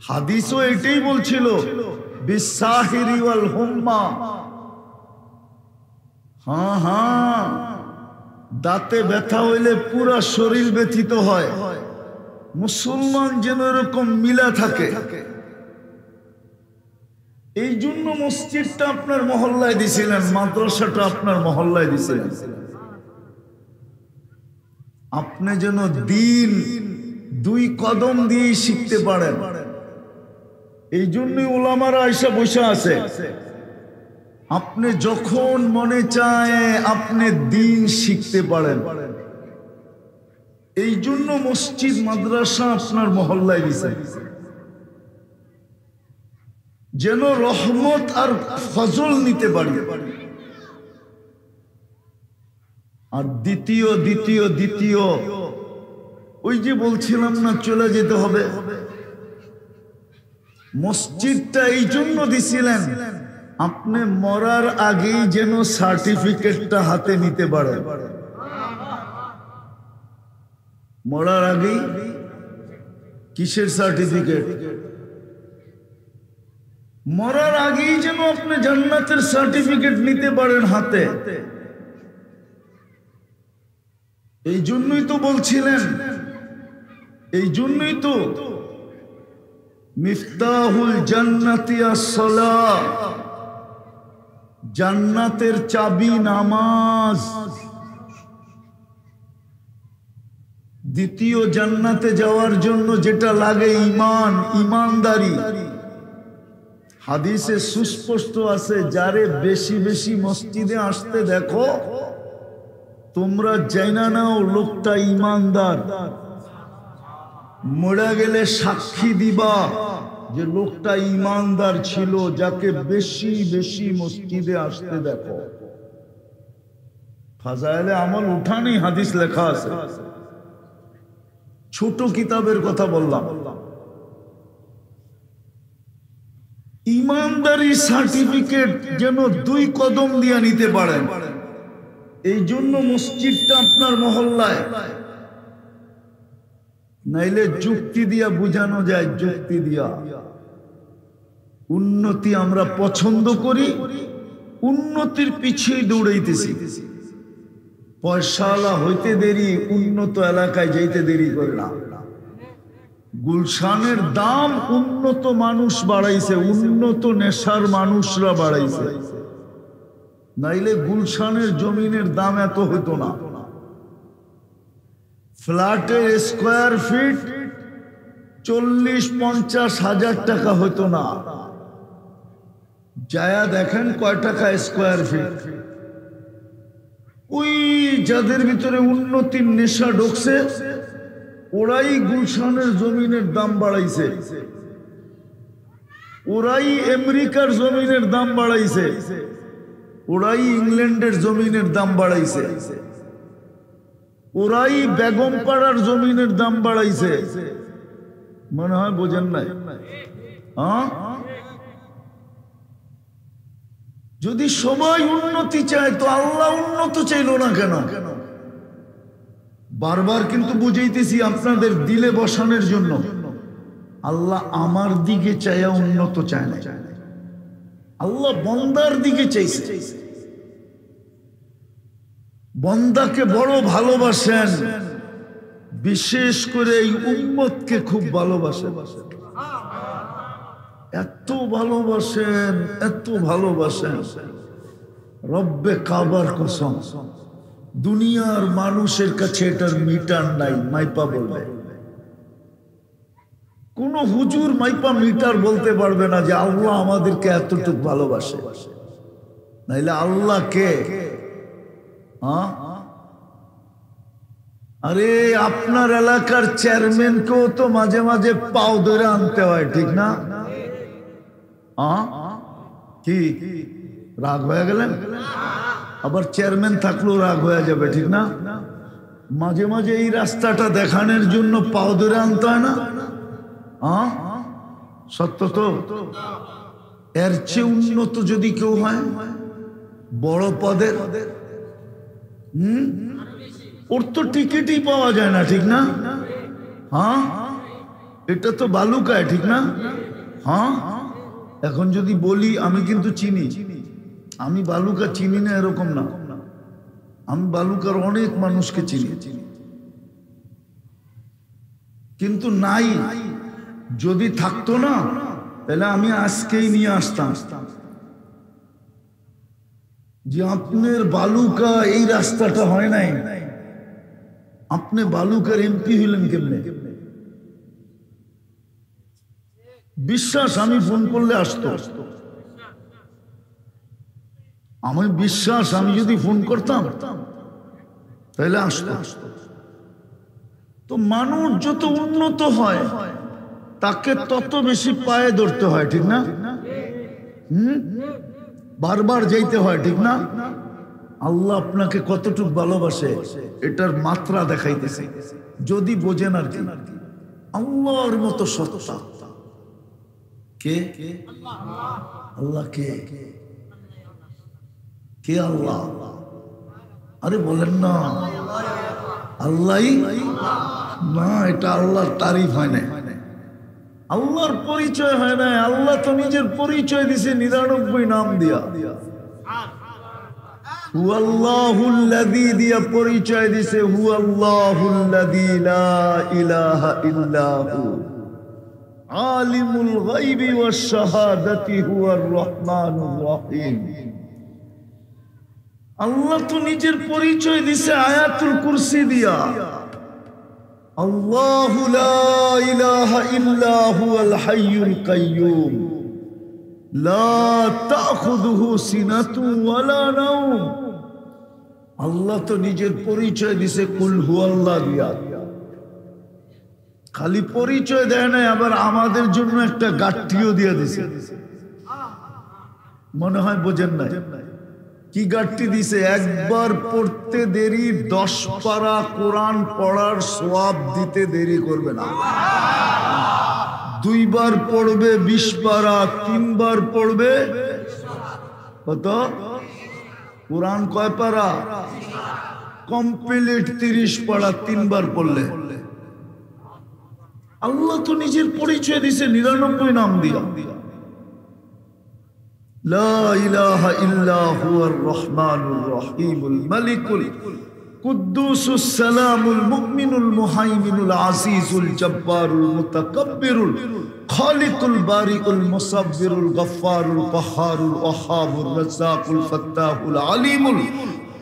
হাদিসও এটাই বলছিল, বিসাহিরি ওয়াল হুম্মা। হ্যাঁ হ্যাঁ, দাঁতে ব্যথা হইলে পুরা শরীর ব্যথিত হয়। মুসলমান যেন এরকম মিলা থাকে। এই জন্য মসজিদটা আপনার মহল্লায় দিছিলেন, মাদ্রাসাটা আপনার মহল্লায় দিছিলেন, আপনি যেন দিন দুই কদম দিয়ে শিখতে পারেন। এই জন্যই ওলামারা আইসা বসে আছে। আপনি যখন মনে চায় আপনি দিন শিখতে পারেন। এই জন্য মসজিদ মাদ্রাসা আপনার মহল্লায় দিছে, যেন রহমত আর ফজল নিতে পারি। আর দ্বিতীয় দ্বিতীয় দ্বিতীয় ওই যে বলছিলাম না, চলে যেতে হবে। মসজিদটা এই জন্য দিছিলেন আপনি মরার আগেই যেন সার্টিফিকেটটা হাতে নিতে পারেন। মরার আগেই কিসের সার্টিফিকেট? মরার আগেই যেন আপনি জান্নাতের সার্টিফিকেট নিতে পারেন হাতে। এই জন্যই তো বলছিলেন, এই জন্যই তো মিফতাহুল জান্নাতি আস-সালাহ, জান্নাতের চাবি নামাজ। দ্বিতীয় জান্নাতে যাওয়ার জন্য যেটা লাগে ঈমান, ঈমানদারি। হাদিসে সুস্পষ্ট আছে, যারে বেশি বেশি মসজিদে আসতে দেখো তোমরা জানা নাও লোকটা ঈমানদার। মরে গেলে সাক্ষী দিবা যে লোকটা ঈমানদার ছিল, যাকে বেশি বেশি মসজিদে আসতে দেখো। ফাজাইলে আমল উঠানি হাদিস লেখা আছে, ছোট কিতাবের কথা বললাম। ঈমানদারি সার্টিফিকেট যেন দুই কদম দিয়ে নিতে পারেন। এই জন্য মসজিদটা আপনার মহল্লায়। নাইলে যুক্তি দিয়া বুঝানো যায়, যুক্তি দিয়া। উন্নতি আমরা পছন্দ করি, উন্নতির পিছিয়ে দৌড়াইতেছি। পয়সাওয়ালা হইতে দেরি, উন্নত এলাকায় যাইতে দেরি করে না। গুলশানের দাম উন্নত মানুষ বাড়াইছে, উন্নত নেশার মানুষরা বাড়াইছে। নাইলে গুলশানের জমিনের দাম এত হইতো না। ফ্ল্যাটের স্কোয়ার ফিট 40-50 হাজার টাকা হইতো না। যায়া দেখেন কয় টাকা স্কোয়ার ফিট। ওই যাদের ভিতরে উন্নতির নেশা ঢুকছে, ওরাই গুলশানের জমিনের দাম বাড়াইছে, ওরাই আমেরিকার জমিনের দাম বাড়াইছে, ওরাই ইংল্যান্ডের জমিনের দাম বাড়াইছে, ওরাই বেগমপাড়ার জমিনের দাম বাড়াইছে। মনে হয় বোঝেন নাই? যদি সবাই উন্নতি চায় তো আল্লাহ উন্নত চাইল না কেন? বারবার কিন্তু বুঝাইতেছি আপনাদের দিলে বসানোর জন্য, আল্লাহ আমার দিকে চাইয়া উন্নত চায় না, আল্লাহ বন্দার দিকে চাইছে। বন্দাকে বড় ভালোবাসেন, বিশেষ করে এই উম্মতকে খুব ভালোবাসেন। এত ভালোবাসেন, এত ভালোবাসেন, রব্বে কাবার কসম দুনিয়ার মানুষের কাছে এটার মিটার নাই, মাইপা বলবে। কোন হুজুর মাইপা মিটার বলতে পারবে না যে আল্লাহ আমাদেরকে এতটুকু ভালোবাসে। নাইলে আল্লাহ কে? আরে আপনার এলাকার চেয়ারম্যানকেও তো মাঝে মাঝে পাও ধরে আনতে হয়, ঠিক না? কি রাগ হয়ে গেলেন? আবার চেয়ারম্যান থাকলেও রাগ হয়ে যাবে, ঠিক না? মাঝে মাঝে এই রাস্তাটা দেখানোর জন্য পাও ধরে আনতে হয় না? সত্য তো। এর চেয়ে উন্নত যদি কেউ হয়, বড় পদের ওর তো টিকিটই পাওয়া যায় না, ঠিক না? হ্যাঁ, এটা তো বালুকায়, ঠিক না? হ্যাঁ, এখন যদি বলি আমি কিন্তু চিনি, আমি বালুকা চিনি না এরকম না, আমি বালুকার অনেক মানুষকে চিনি, কিন্তু নাই। যদি থাকতো না তাহলে আমি আজকেই নিয়ে আসতাম যে আপনার বালুকা এই রাস্তাটা হয় নাই, আপনি বালুকার এমপি হইলেন কেমনে? বিশ্বাস, আমি ফোন করলে আসতো, আমি বিশ্বাস, আমি যদি ফোন করতাম তাহলে আসতো। তো মানুষ যত উন্নত হয় তাকে তত বেশি পায়ে ধরতে হয়, ঠিক না? বারবার যাইতে হয়, ঠিক না? আল্লাহ আপনাকে কতটুকু ভালোবাসে এটার মাত্রা দেখাইতেছে, যদি বোঝেন আর কি। আল্লাহর মতো সত্তা কে? আল্লাহ। কে কে আল্লাহ? আরে বলেন না আল্লাহ না, এটা আল্লাহর তারিফ হয় না, আল্লাহর পরিচয় হয় না। আল্লাহ তো নিজের পরিচয় দিছে 99 নাম দিয়া, হুয়াল্লাহুল্লাযী দিয়া পরিচয় দিছে, হুয়াল্লাহুল্লাযী লা ইলাহা ইল্লাহু আলিমুল গায়বি ওয়াশ শাহাদাতি হুয়ার রহমানুর রহিম। আল্লাহ তো নিজের পরিচয় দিছে আয়াতুল কুরসি দিয়া, আল্লাহু লা ইলাহা ইল্লা হুয়াল হাইয়ুল কাইয়্যুম লা তাখুযুহু সিনাতুন ওয়ালা নাওম। আল্লাহ তো নিজের পরিচয় দিছে কুল হুয়াল্লাহ দিয়া, খালি পরিচয় দেয় নাই, আবার আমাদের জন্য একটা গাঁটটিও দিয়ে দিছে। মনে হয় বোঝেন নাই কি গাঁটটি দিছে? একবার পড়তে দেরি 10 পারা কোরআন পড়ার সওয়াব দিতে দেরি করবে না। 2 বার পড়বে 20 পারা, 3 বার পড়বে কত? কোরআন কয় পারা? কমপ্লিট 30 পারা 3 বার পড়লে। আল্লাহ তো নিজের পরিচয় দিছে 99 নাম দিয়া, লা ইলাহা ইল্লা হুয়ার রহমানুর রহিমুল মালিকুল কুদ্দুসুস সালামুল মুমিনুল মুহাইমিনুল আজিজুল জব্বারুল মুতাকাব্বিরুল খালিকুল বারিউল মুসাব্বিরুল গফফারুল কাহ্হারুল ওয়াহ্হাবুর রাজ্জাকুল ফাত্তাহুল আলিমুল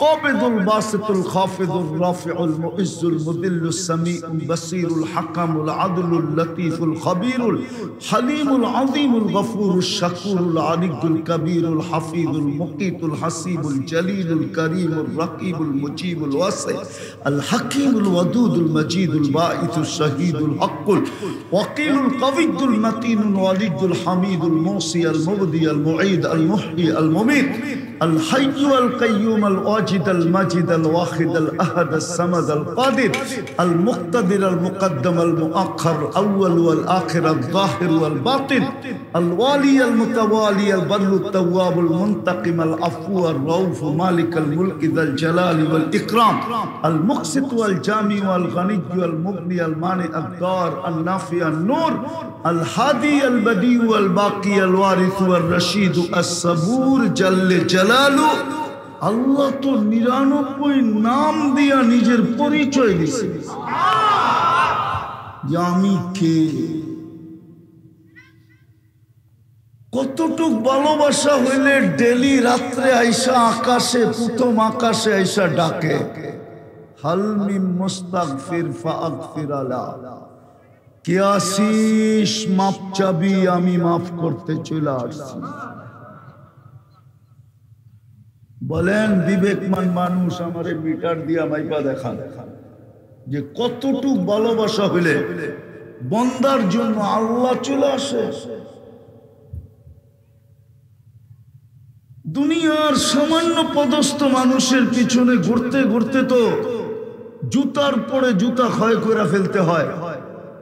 قابض الباسط الخافض الرافع المعز المذل السميع البصير الحكم العدل اللطيف الخبير الحليم العظيم الغفور الشكور العلي الكبير الحفيظ المقيت الحسيب الجليل الكريم الرقيب المجيب الواسع الحكيم الودود المجيد الباعث الشهيد الحق الوكيل القوي المتين الولي الحميد الموصي المبدي المعيد المحيي المميت الحي القيوم الواجد المجيد الواحد الأحد الصمد القادر المقتدر المقدم المؤخر الأول والآخر الظاهر والباطن الوالي المتوالي البر التواب المنتقم العفو الرؤوف مالك الملك ذا الجلال والإكرام المقسط والجامع والغني والمغني المانع الدار النافع النور الهادي البديع والباقي الوارث والرشيد الصبور جل جلاله। আল্লাহ তো 99 নাম দিয়া নিজের পরিচয় দিছে যে আমি কে। কতটুক ভালোবাসা হইলে ডেলি রাত্রে আইসা আকাশে, প্রথম আকাশে আইসা ডাকে, হাল মিন মুস্তাগফির ফাগফির আলা, কে আসিস মাপ চাবি, আমি মাফ করতে চলে আসছি। বলেন বিবেকমান মানুষ আমারে মিটার দিয়া মাইপা দেখান যে কতটুক ভালোবাসা হইলে বন্দার জন্য আল্লাহ চলে আসে। দুনিয়ার সামান্য পদস্থ মানুষের পিছনে ঘুরতে ঘুরতে তো জুতার পরে জুতা ক্ষয় করে ফেলতে হয়,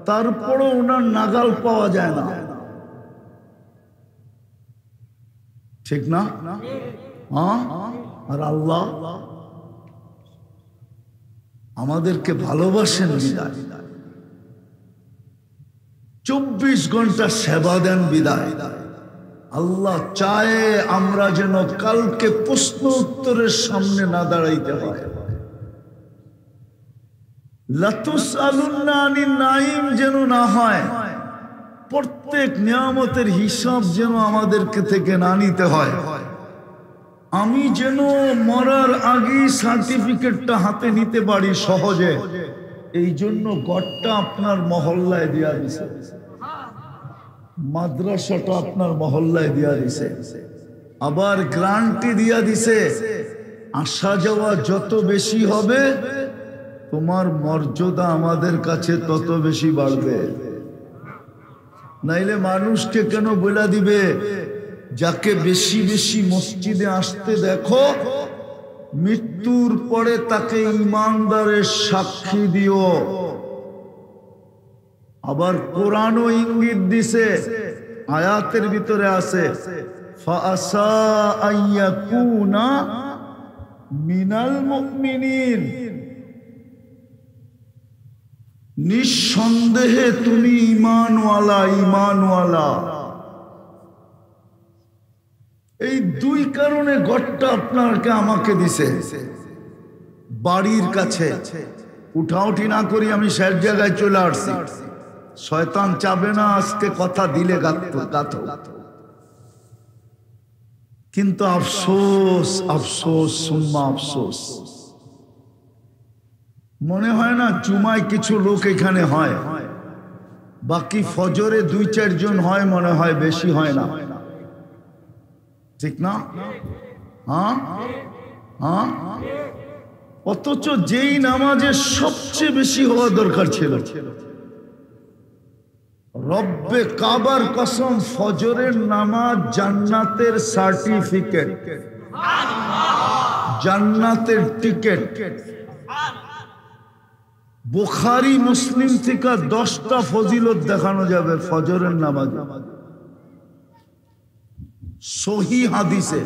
তারপরও ওনার নাগাল পাওয়া যায় না, ঠিক না? আর আল্লাহ আমাদেরকে ভালোবাসেন বিদায় 24 ঘন্টা সেবা দেন বিদায় আল্লাহ চায় আমরা যেন কালকে প্রশ্ন উত্তরের সামনে না দাঁড়াইতে হয়। লাতুসআলুন্না আনিন নাঈম যেন না হয়, প্রত্যেক নিয়ামতের হিসাব যেন আমাদেরকে থেকে না নিতে হয়। আমি যেন মরার আগে সার্টিফিকেটটা হাতে নিতে পারি সহজে, এই জন্য ঘরটা আপনার মহল্লায় দিয়া দিছে, মাদ্রাসাটা আপনার মহল্লায় দিয়া দিছে, আবার গ্রান্টি দিয়া দিছে আসা যাওয়া যত বেশি হবে তোমার মর্যাদা আমাদের কাছে তত বেশি বাড়বে। নাইলে মানুষকে কেন বলে দিবে যাকে বেশি বেশি মসজিদে আসতে দেখো মৃত্যুর পরে তাকে ঈমানদারের সাক্ষী দিও। আবার কোরআনও ইঙ্গিত দিছে, আয়াতের ভিতরে আছে ফাআসা আইয়াকুনা মিনাল মুমিনিন, নিঃসন্দেহে তুমি ঈমানওয়ালা ঈমানওয়ালা। এই দুই কারণে ঘরটা আপনাকে আমাকে দিছে বাড়ির কাছে। উঠাউঠি না করি আমি শেষ জায়গায় চলে আসছি, শয়তান চাবে না আজকে কথা দিলে গাথো। কিন্তু আফসোস আফসোস সুম্মা আফসোস, মনে হয় না জুমায় কিছু লোক এখানে হয়, বাকি ফজরে 2-4 জন হয়, মনে হয় বেশি হয় না, ঠিক না? হ্যাঁ, অথচ যেই নামাজে সবচেয়ে বেশি হওয়া দরকার ছিল, রব্বে কাবার কসম ফজরের নামাজ জান্নাতের সার্টিফিকেট, জান্নাতের টিকেট। বুখারী মুসলিম থেকে 10টা ফজিলত দেখানো যাবে ফজরের নামাজে, সহিহ হাদিসে।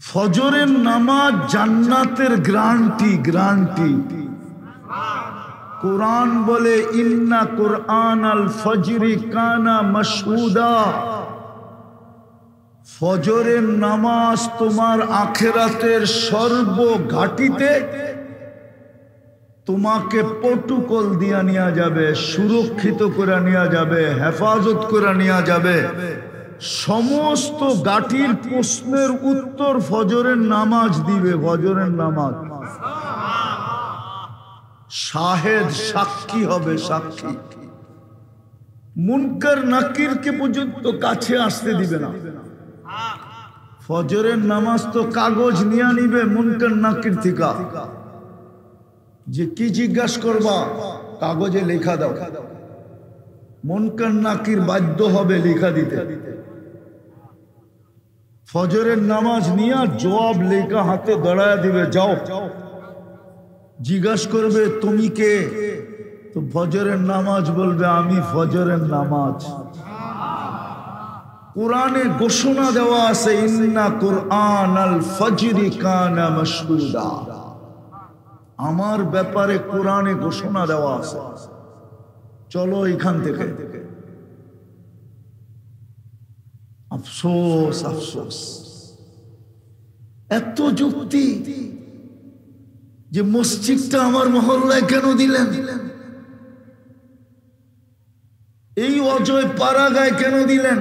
ফজরের নামাজ জান্নাতের গ্যারান্টি। কুরআন বলে ইন্না কুরআনাল ফজরি কানা মাশহুদা, ফজরের নামাজ তোমার আখিরাতের সর্বঘাটিতে তোমাকে প্রটোকল দিয়া নেওয়া যাবে, সুরক্ষিত করে নেওয়া যাবে, হেফাজত করে নেওয়া যাবে। সমস্ত ঘাটির প্রশ্নের উত্তর ফজরের নামাজ দিবে। ফজরের নামাজ শাহেদ, সাক্ষী হবে, সাক্ষী। মুনকার নাকিরকে পর্যন্ত কাছে আসতে দিবে না। ফজরের নামাজ তো কাগজ নিয়ে নিবে মুনকার নাকির থেকে, যে কি জিজ্ঞাসা করবা কাগজে লেখা দাও। মুনকার নাকির বাধ্য হবে লেখা দিতে। ফজরের নামাজ নিয়ে জবাব লেখা হাতে ধরায় দিবে, যাও। জিজ্ঞাসা করবে তুমি কে, তো ফজরের নামাজ বলবে আমি ফজরের নামাজ। কোরআনে ঘোষণা দেওয়া আছে ইন্না কুরআনাল ফজরি কানা মাশহুদা, আমার ব্যাপারে কোরআনে ঘোষণা দেওয়া আছে। চলো এখান থেকে। আফসোস আফসোস, এত যুক্তি যে মসজিদটা আমার মহল্লায় কেন দিলেন, এই অজয় পাড়াগায় কেন দিলেন,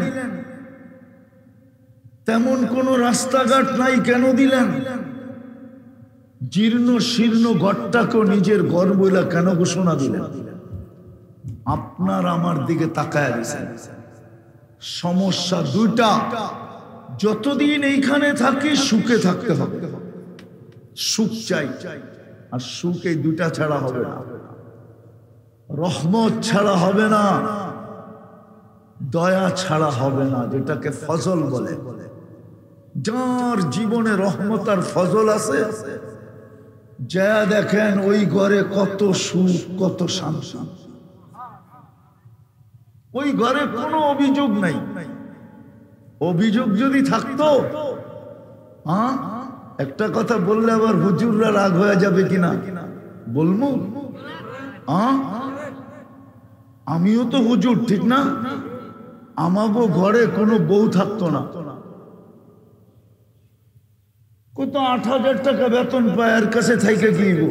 তেমন কোন রাস্তাঘাট নাই কেন দিলেন, জীর্ণ শীর্ণ ঘরটাকে নিজের ঘর বইলা কেন ঘোষণা দিলেন? আপনার আমার দিকে তাকায় দিয়েছেন। সমস্যা দুইটা, যতদিন এইখানে থাকি সুখে থাকতে হবে, সুখ চাই। আর সুখ এই দুইটা ছাড়া হবে না, রহমত ছাড়া হবে না, দয়া ছাড়া হবে না, যেটাকে ফজল বলে। যার জীবনে রহমত আর ফজল আছে, যা দেখেন ওই ঘরে কত সুখ, কত শান্তি। ওই ঘরে কোনো অভিযোগ নাই, অভিযোগ যদি থাকতো, হ্যাঁ, একটা কথা বললে আবার হুজুররা রাগ হয়ে যাবে কিনা বলবো। হ্যাঁ, আমিও তো হুজুর, ঠিক না? আমাগো ঘরে কোনো বউ থাকতো না, কত 8,000 টাকা বেতন পায়, এর কাছে থাইকে কি গো?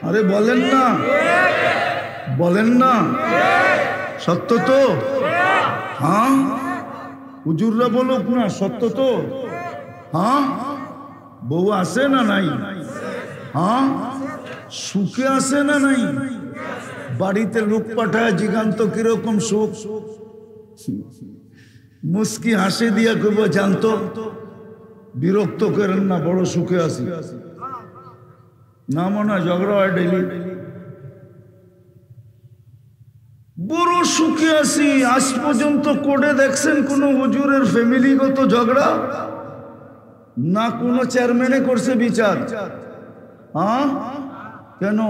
আরে বলেন না, বলেন না, সত্য তো? হ্যাঁ, হুজুররা বলুক না, সত্য তো? হ্যাঁ, বউ আছে না নাই? হ্যাঁ, সুখে আছে না নাই? বাড়িতে লোক পাঠায় জিগান্ত কিরকম সুখ, মুস্কি হাসি দিয়া কইব জানতো, বিরক্ত করেন না, বড় সুখে আছি না, মনে হয় ঝগড়া হয় ডেইলি। বড় সুখে আছি। আজ পর্যন্ত কোর্টে দেখছেন কোন হুজুরের ফ্যামিলিগত ঝগড়া? না কোনো চেয়ারম্যানে করছে বিচার? হ্যাঁ, কেন?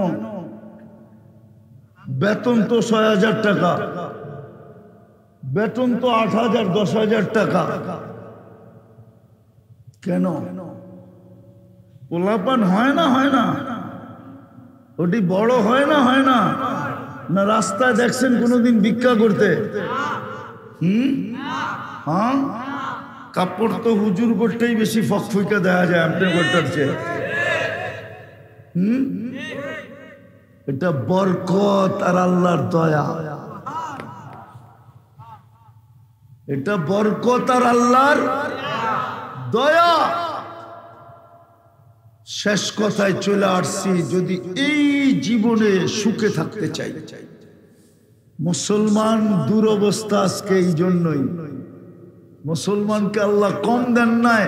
বেতন তো 6,000 টাকা, বেতন তো 8,000 10,000 টাকা, কেন? পোলাপান হয় না, হয় না? ওটি বড় হয় না, হয় না? না রাস্তায় দেখছেন কোনোদিন ভিক্ষা করতে? হ্যাঁ, কাপড় তো হুজুর করতেই বেশি ফকফুইকা দেখা যায় আপনার করতে চেয়ে। এটা বরকত আর আল্লাহর দয়া, এটা বরকত আর আল্লাহর দয়া। শেষ কথায় চলে আসছি, যদি এই জীবনে সুখে থাকতে চাই, মুসলমান দুরবস্থা আজকে এই জন্যই। মুসলমানকে আল্লাহ কম দেন নাই,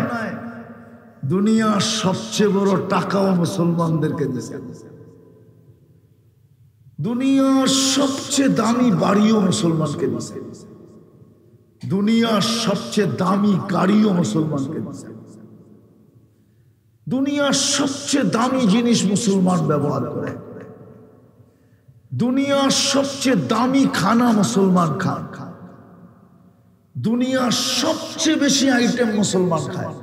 দুনিয়ার সবচেয়ে বড় টাকাও মুসলমানদেরকে দিয়েছে, দুনিয়ার সবচেয়ে দামি বাড়িও মুসলমানকে দিয়েছে, দুনিয়ার সবচেয়ে দামি গাড়িও মুসলমানকে দিয়েছে, দুনিয়ার সবচেয়ে দামি জিনিস মুসলমান ব্যবহার করে, দুনিয়ার সবচেয়ে দামি খানা মুসলমান খান, দুনিয়ার সবচেয়ে বেশি আইটেম মুসলমান খায়।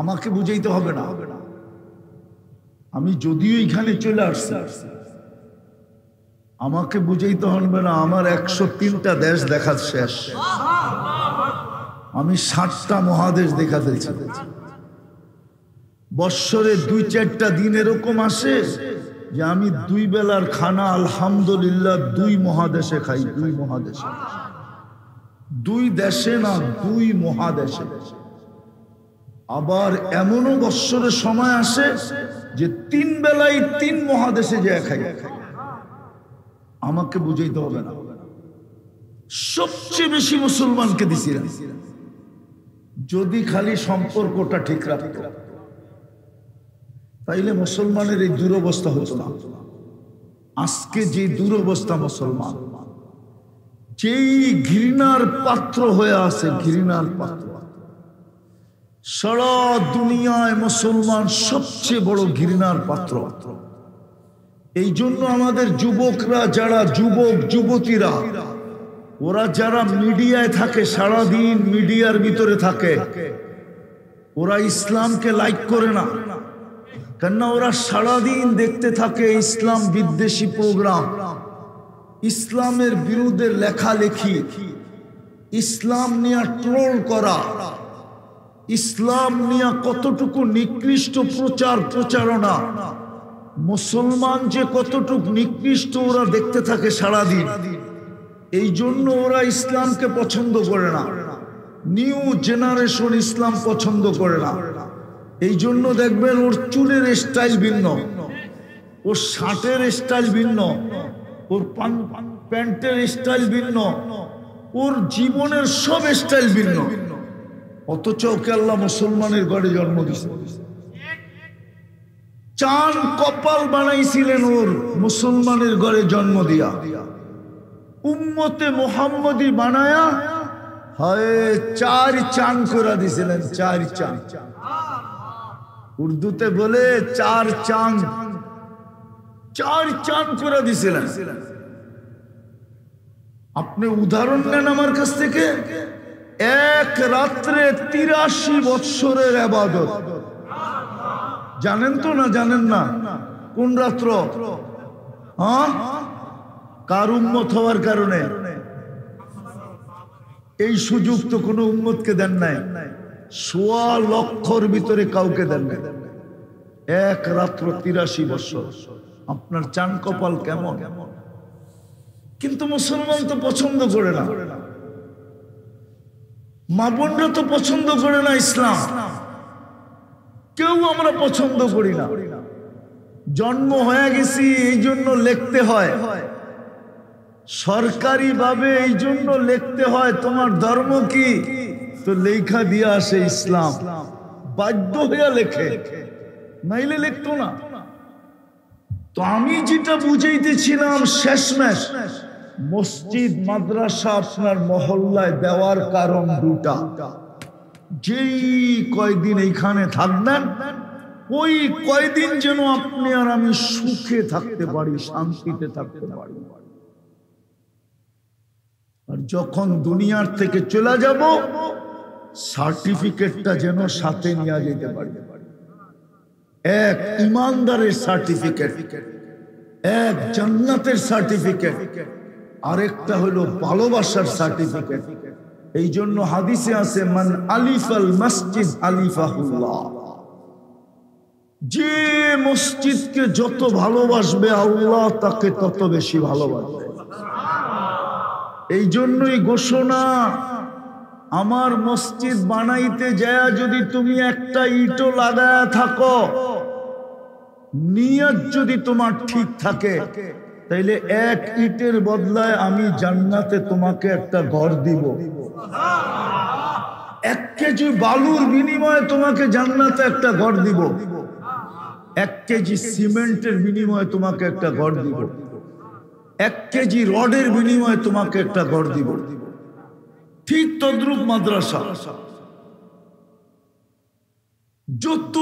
আমাকে বুঝাইতে হবে না, আমি যদিও এখানে চলে আসছি, আমাকে বুঝাইতে হবে না। আমার 103টা দেশ দেখা শেষ, আমি 7টা মহাদেশ দেখা ফেলছি। বৎসরে 2-4টা দিন এরকম আসে যে আমি 2 বেলার খানা আলহামদুলিল্লাহ 2 মহাদেশে খাই, 2 মহাদেশে, 2 দেশে না, 2 মহাদেশে। আবার এমনও বৎসরের সময় আসে যে 3 বেলায় 3 মহাদেশে যে খাই। আমাকে বুঝাইতে হবে না, সবচেয়ে বেশি মুসলমানকে দিছিলেন। যদি খালি সম্পর্কটা ঠিক রাখতো তাইলে মুসলমানের এই দুরবস্থা হতো না। আজকে যে দুরবস্থা, মুসলমান যেই ঘৃণার পাত্র হয়ে আছে, ঘৃণার পাত্র, সারা দুনিয়ায় মুসলমান সবচেয়ে বড় ঘৃণার পাত্র। এই জন্য আমাদের যুবকরা, যারা যুবক যুবতীরা, ওরা যারা মিডিয়ায় থাকে, সারাদিন মিডিয়ার ভিতরে থাকে, ওরা ইসলামকে লাইক করে না, কেননা ওরা সারাদিন দেখতে থাকে ইসলাম বিদ্বেষী প্রোগ্রাম, ইসলামের বিরুদ্ধে লেখালেখি, ইসলাম নিয়ে ট্রোল করা, ইসলাম নিয়ে কতটুকু নিকৃষ্ট প্রচার প্রচারণা, মুসলমান যে কতটুকু নিকৃষ্ট ওরা দেখতে থাকে সারাদিন। এই জন্য ওরা ইসলামকে পছন্দ করে না, নিউ জেনারেশন ইসলাম পছন্দ করে না। এই জন্য দেখবেন ওর চুলের স্টাইল ভিন্ন, ওর শার্টের স্টাইল ভিন্ন, ওর প্যান্টের স্টাইল ভিন্ন, ওর জীবনের সব স্টাইল ভিন্ন। অথচ ওকে আল্লাহ মুসলমানের ঘরে জন্ম দিয়েছে, চান কপাল বানাইছিলেন ওর মুসলমানের ঘরে জন্ম দিয়া, উম্মতে মুহাম্মদী বানায়া হয় 4 চান করে দিছিলেন, 4 চান। উর্দুতে বলে 4 চান, 4 চান করে দিছিলেন। আপনি উদাহরণ নেন আমার কাছ থেকে, এক রাত্রে 83 বৎসরের ইবাদত। জানেন তো না জানেন না? কোন রাত্র? হ্যাঁ, কার উম্মত হওয়ার কারণে? এই সুযোগ তো কোনো উম্মতকে দেন নাই, 1.25 লক্ষর ভিতরে কাউকে দেন নাই। এক রাত্র 83 বছর। আপনার চান কপাল কেমন? কিন্তু মুসলমান তো পছন্দ করে না, মা বোনরা তো পছন্দ করে না ইসলাম, কেউ আমরা পছন্দ করি না। জন্ম হয়ে গেছি এই জন্য লিখতে হয়, সরকারি ভাবে এই জন্য লিখতে হয় তোমার ধর্ম কি, তো লেখা দিয়ে আসে ইসলাম, বাধ্য হয়ে লেখে, নাইলে লিখতো না। তো আমি যেটা বুঝাইতেছিলাম শেষমেশ, মসজিদ মাদ্রাসা আপনার মহল্লায় দেওয়ার কারণ দুটা। যেই কয়দিন এইখানে থাকবেন ওই কয়দিন যেন আপনি আর আমি সুখে থাকতে পারি, শান্তিতে থাকতে পারি। আর যখন দুনিয়ার থেকে চলে যাব সার্টিফিকেটটা যেন সাথে নিয়ে যেতে পারি। এক ইমানদারের সার্টিফিকেট, এক জান্নাতের সার্টিফিকেট, আরেকটা হলো ভালোবাসার সার্টিফিকেট। এই জন্য হাদিসে আছে মান আলিফাল মসজিদ আলিফাহুল্লাহ, যে মসজিদকে যত ভালোবাসবে আল্লাহ তাকে তত বেশি ভালোবাসবে। এই জন্যই ঘোষণা, আমার মসজিদ বানাইতে যায় যদি তুমি একটা ইটও লাগায়া থাকো, নিয়ত যদি তোমার ঠিক থাকে, তাইলে এক ইটের বদলায় আমি জান্নাতে তোমাকে একটা ঘর দিব। 1 কেজি বালুর বিনিময়ে তোমাকে জান্নাতে একটা ঘর দিব, 1 কেজি সিমেন্টের বিনিময়ে তোমাকে একটা ঘর দিব, 1 কেজি রডের বিনিময়ে তোমাকে একটা ঘর দিব। ঠিক তদ্রুপ মাদ্রাসা, যত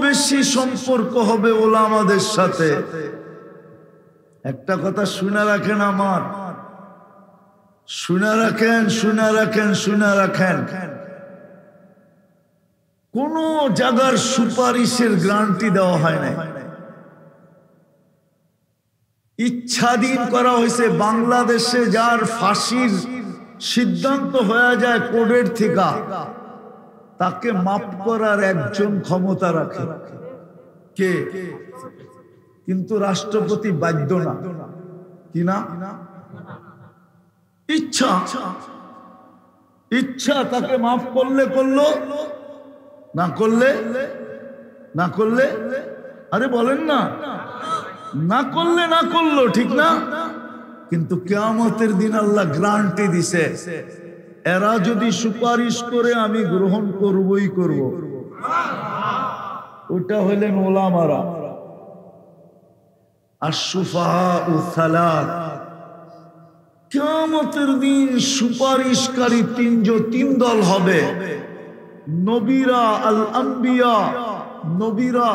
বেশি সম্পর্ক হবে ওলামাদের সাথে, একটা কথা শুনে রাখেন, আমার শুনে রাখেন, শুনে রাখেন, শুনে রাখেন, কোন জায়গার সুপারিশের গ্যারান্টি দেওয়া হয় না, ইচ্ছাধীন করা হয়েছে। বাংলাদেশে যার ফাঁসির সিদ্ধান্ত হয়ে যায় কোর্টের থেকে, তাকে মাফ করার একজন ক্ষমতা রাখে, কে? কিন্তু রাষ্ট্রপতি বাধ্য না, কি না? ইচ্ছা, ইচ্ছা তাকে মাফ করলে করলো, না করলে না করলে, আরে বলেন না, না করলে না করলো, ঠিক না? কিন্তু কিয়ামতের দিন আল্লাহ গ্যারান্টি দিছে, এরা যদি সুপারিশ করে আমি গ্রহণ করবই করব। ওটা হলেন ওলামারা। আশ-শুফাআউ সালাত, কিয়ামতের দিন সুপারিশকারী তিন দল হবে। নবীরা, আল আম্বিয়া, নবীরা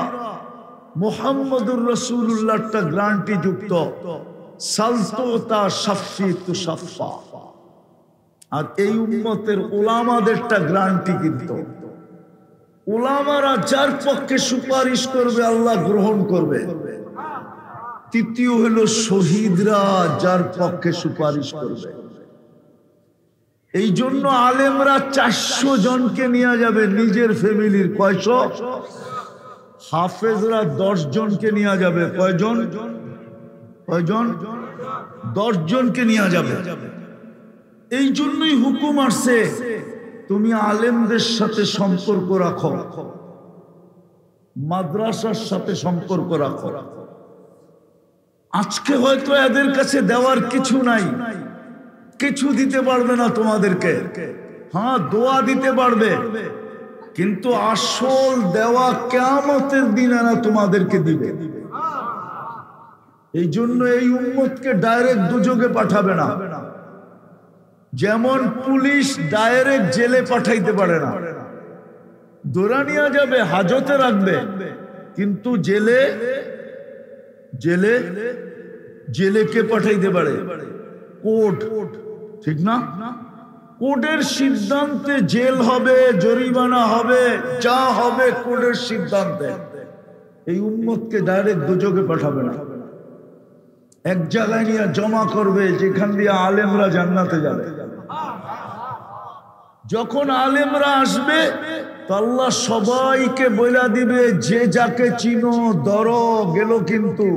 মুহাম্মদুর রাসূলুল্লাহটা গ্যারান্টি যুক্ত, সালতুতা শাফি তুশাফা। আর এই উম্মতের উলামাদেরটা গ্যারান্টি, কিন্তু উলামারা যার পক্ষে সুপারিশ করবে আল্লাহ গ্রহণ করবে। তৃতীয় হলো শহীদরা যার পক্ষে সুপারিশ করবে। এই জন্য আলেমরা 400 জনকে নিয়ে যাবে নিজের ফ্যামিলির। কয়শো? হাফেজরা 10 জনকে নিয়ে যাবে। কয়জন? কয়জন? 10 জনকে নিয়ে যাবে। এই জন্যই হুকুম আসছে, তুমি আলেমদের সাথে সম্পর্ক রাখো, মাদ্রাসার সাথে সম্পর্ক রাখো। আজকে হয়তো এদের কাছে দেওয়ার কিছু নাই, কিছু দিতে পারবে না তোমাদেরকে, হ্যাঁ দোয়া দিতে পারবে, কিন্তু আসল দেওয়া কিয়ামতের দিন এরা তোমাদেরকে দিবে। এই জন্য এই উম্মতকে ডাইরেক্ট দুযোগে পাঠাবে না। যেমন পুলিশ ডাইরেক্ট জেলে পাঠাইতে পারে না, ধরে নিয়ে যাবে, হাজতে রাখবে, কিন্তু জেলে জেলে জেলে কে পাঠাইতে পারে? কোর্ট। ঠিক না? কোর্টের সিদ্ধান্তে জেল হবে, জরিমানা হবে, যা হবে কোর্টের সিদ্ধান্তে। এই উম্মতকে ডাইরেক্ট দুজকে পাঠাবে না, এক জায়গায় নিয়ে জমা করবে, যেখান দিয়ে আলেমরা জান্নাতে যাবে। যখন আলেমরা আসবে তো আল্লাহ সবাইকে বইলা দিবে, যে যাকে চিনো ধরো, গেল কিন্তু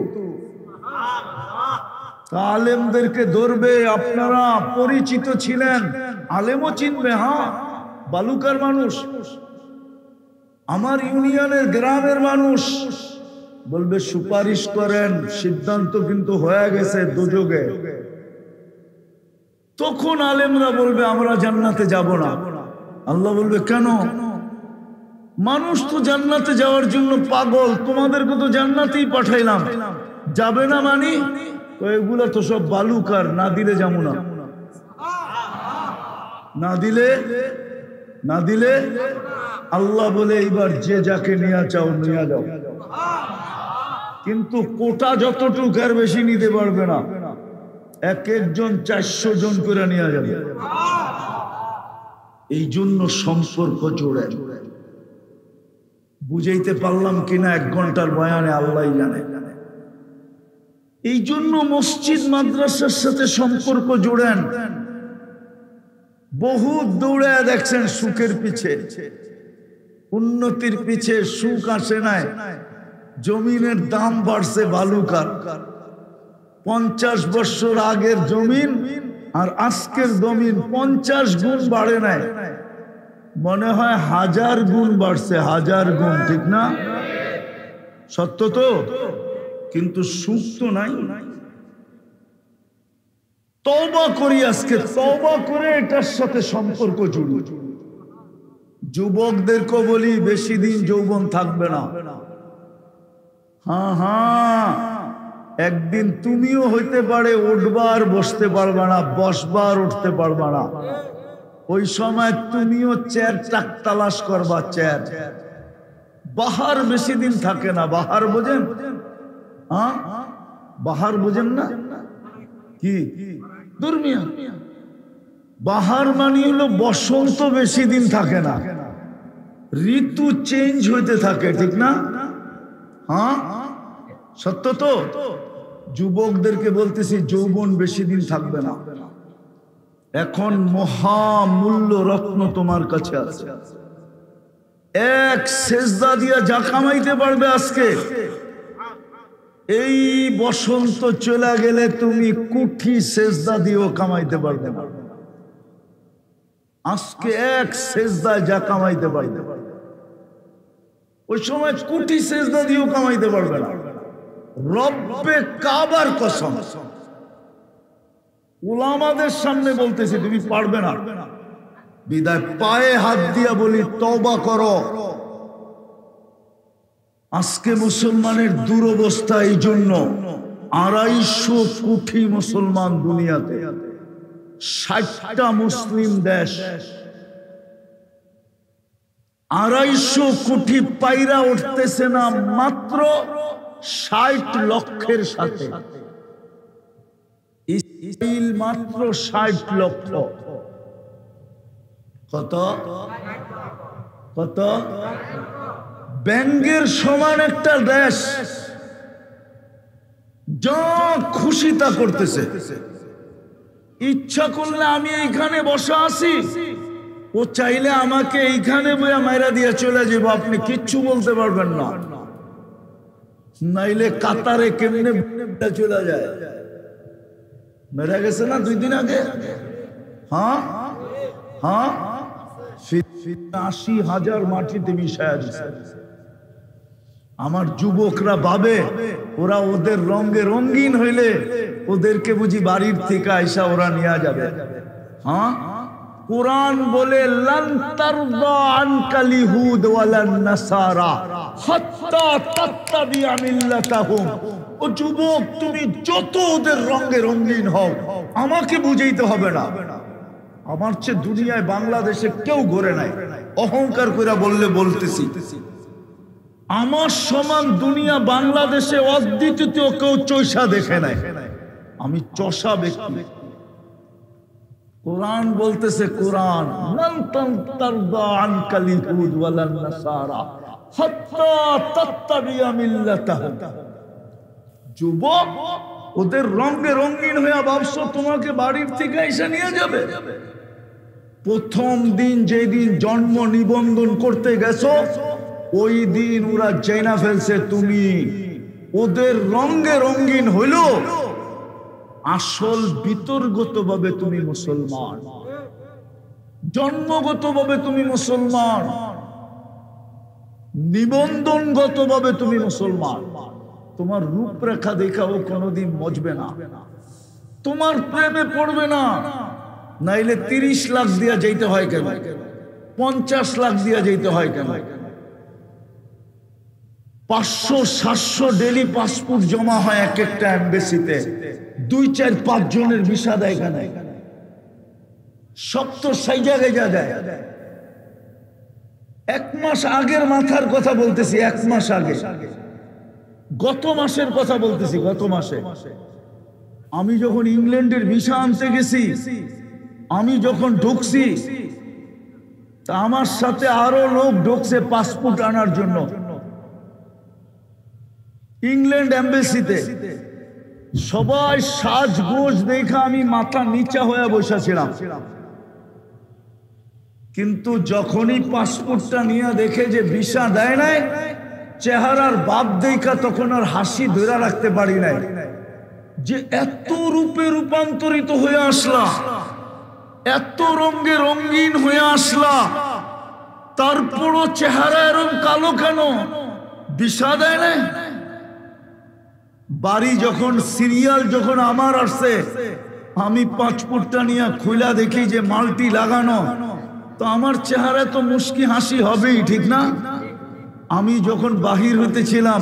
আলেমদেরকে ধরবে। আপনারা পরিচিত ছিলেন, আলেমও চিনবে। হ্যাঁ, বালুকার মানুষ, আমার ইউনিয়নের গ্রামের মানুষ, বলবে সুপারিশ করেন, সিদ্ধান্ত কিন্তু হয়ে গেছে দুজকে। তখন আলেমরা বলবে আমরা জান্নাতে যাব না। আল্লাহ বলবে কেন? মানুষ তো জান্নাতে যাওয়ার জন্য পাগল, তোমাদেরকে তো জান্নাতেই পাঠাইলাম, যাবে না মানে? এগুলা তো সব বালুকার, না দিলে যাবো না, না দিলে আল্লাহ বলে এইবার যে যাকে নিয়ে চাও নিয়ে যাও, কিন্তু কোটা যতটুকু আর বেশি নিতে পারবে না, এক একজন 400 জন করে নিয়ে যাবে। এই জন্য সম্পর্ক জোড়ে। বুঝাইতে পারলাম কিনা 1 ঘন্টার বয়ানে আল্লাহ জানে। এই জন্য মসজিদ মাদ্রাসার সাথে সম্পর্ক জোড়েন। বহুত দৌড়ে দেখছেন সুখের পিছে, উন্নতির পিছে, সুখ আসে নাই। জমিনের দাম বাড়ছে বালুকার, 50 বছর আগের জমিন আর আজকের জমিন 50 গুণ বাড়ে নাই, মনে হয় 1000 গুণ বাড়ছে, 1000 গুণ। ঠিক না? সত্য তো, কিন্তু সুখ তো নাই। তওবা করি, আজকে তওবা করে এটার সাথে সম্পর্ক জুড়ি। যুবকদেরকে বলি বেশি দিন যৌবন থাকবে না। হ্যাঁ, একদিন তুমিও হইতে পারে উঠবার বসতে পারবা না, বসবার উঠতে পারবা না। ওই সময় তুমিও চেয়ার টাক তালাশ করবা, চেয়ার। বাহার বেশি দিন থাকে না, বাহার বোঝেন? হ্যাঁ, বাহার বোঝেন না? কি দুর্মিয়া? বাহার মানে হলো বসন্ত বেশি দিন থাকে না, ঋতু চেঞ্জ হইতে থাকে। ঠিক না? হ্যাঁ, সত্য তো। যুবকদেরকে বলতেছি যৌবন বেশি দিন থাকবে না। এখন মহামূল্য রত্ন তোমার কাছে আছে, এক সেজদা দিয়া যা কামাইতে পারবে আজকে, এই বসন্ত চলে গেলে তুমি কুঠি সেজদা দিয়েও কামাইতে পারবে না। আজকে এক সেজদা যা কামাইতে পারবে, ওই সময় কুঠি সেজদা দিয়েও কামাইতে পারবে না। রব্বে কাবার কসম, উলামাদের সামনে বলতেছি তুমি পারবে না। বিদায় পায়ে হাত দিয়া বলি তওবা করো। আজকে মুসলমানের দুরবস্থা এই জন্য, 250 কোটি মুসলমান দুনিয়াতে, 60টা মুসলিম দেশ, 250 কোটি পাইরা উঠতেছে না মাত্র 60 লক্ষের সাথে। ইসরাইল মাত্র 60 লক্ষ। কত কত? ব্যাঙ্গের সমান একটা দেশ, যা খুশি তা করতেছে। ইচ্ছা করলে আমি এইখানে বসা আছি, ও চাইলে আমাকে এইখানে বইয়া মাইরা দিয়ে চলে যাবো, আপনি কিচ্ছু বলতে পারবেন না। নাইলে কাতারে কেমনে চলে যায়, মেরা গেছে না 2 দিন আগে। হ্যাঁ হ্যাঁ, 80,000 মাটিতে মিশায়া দিছে। আমার যুবকরা ভাবে ওরা ওদের রঙে রঙিন হইলে ওদেরকে বুঝি বাড়ির থেকে আইসা ওরা নিয়ে যাবে। হ্যাঁ, কুরআন বলে লান তারদা আনকাল ইহুদ ওয়ালান নাসারা হাত্তা তাত্তাবিআ মিল্লাতাহুম। ও যুবক, তুমি যত ওদের রঙে রঙিন হও, আমাকে বুঝাইতে হবে না। আমার চেয়ে দুনিয়ায় বাংলাদেশে কেউ ঘরে নাই, অহংকার করে বললে বলতেছি। আমার সমান দুনিয়া বাংলাদেশে অদ্বিতীয় কেউ চৈষা দেখে নাই। আমি চষা ব্যক্তি। কোরআন বলতেছে, কোরআন লান তারদা আনকাল ইয়াহুদ ওয়ালান নাসারা হাত্তা তাত্তাবিয়া মিল্লাতাহুম। যুবক, ওদের রঙে রঙিন হয়ে ভাবছো তোমাকে বাড়ির থেকে এসে নিয়ে যাবে? প্রথম দিন যেদিন জন্ম নিবন্ধন করতে গেছো ওই দিন ওরা জেনা ফেলছে তুমি ওদের রঙে রঙিন হইল, আসল বিতর্গত ভাবে তুমি মুসলমান, জন্মগত ভাবে তুমি মুসলমান, নিবন্ধনগত ভাবে তুমি মুসলমান। তোমার রূপরেখা দেখা ও কোনোদিন মজবে না, তোমার প্রেমে পড়বে না। নাইলে 30 লাখ দিয়া যাইতে হয় কেন? 50 লাখ দিয়া যাইতে হয় কেন? 500-700 ডেলি পাসপোর্ট জমা হয় এক একটা এমবেসিতে, 2-4-5 জনের ভিসা দেয় কেন? সব তো সেই জায়গায় দেয়। 1 মাস আগের মাথার কথা বলতেছি, 1 মাস আগে, গত মাসের কথা বলতেছি। গত মাসে আমি যখন ইংল্যান্ডের ভিসা আনতে গেছি, আমি যখন ঢুকছি তা আমার সাথে আরো লোক ঢুকছে পাসপোর্ট আনার জন্য ইংল্যান্ড এম্বাসিতে। সবাই সাজগোজ দেখা আমি মাথা নিচা হয়ে বসেছিলাম, কিন্তু যখনই পাসপোর্টটা নিয়ে দেখে যে ভিসা দেয় নাই, চেহারার ভাব দেখা তখন আর হাসি ধরে রাখতে পারি নাই যে এত রূপে রূপান্তরিত হয়ে আসলা, এত রঙে রঙিন হয়ে আসলা, তারপরও চেহারা এরকম কালো কেন? ভিসা দেয় নাই। বাড়ি যখন সিরিয়াল যখন আমার আসছে, আমি পাসপোর্টটা নিয়ে খুলা দেখি যে মাল্টি লাগানো, তো আমার চেহারা তো মুস্কি হাসি হবেই, ঠিক না? আমি যখন বাহির হতেছিলাম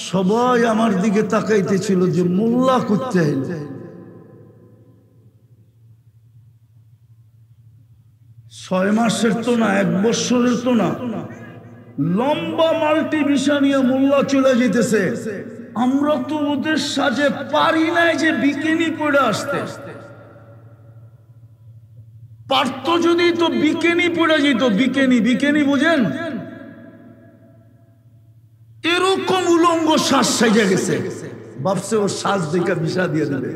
সবাই আমার দিকে তাকাইতেছিল যে মোল্লা করতে। 6 মাসের তো না, 1 বছরের তো না, লম্বা মাল্টি ভিসা নিয়ে মোল্লা চলে যেতেছে। আমরা তো ওদের সাজে পারি নাই যে বিকিনি পরে আসতে। পারতো যদি তো বিকিনি পরে যেত। বিকিনি, বিকিনি বুঝেন? এরকম উলঙ্গ শ্বাস সেজে গেছে, ভাবছে ওর শ্বাস দেখে ভিসা দিয়ে দেবে।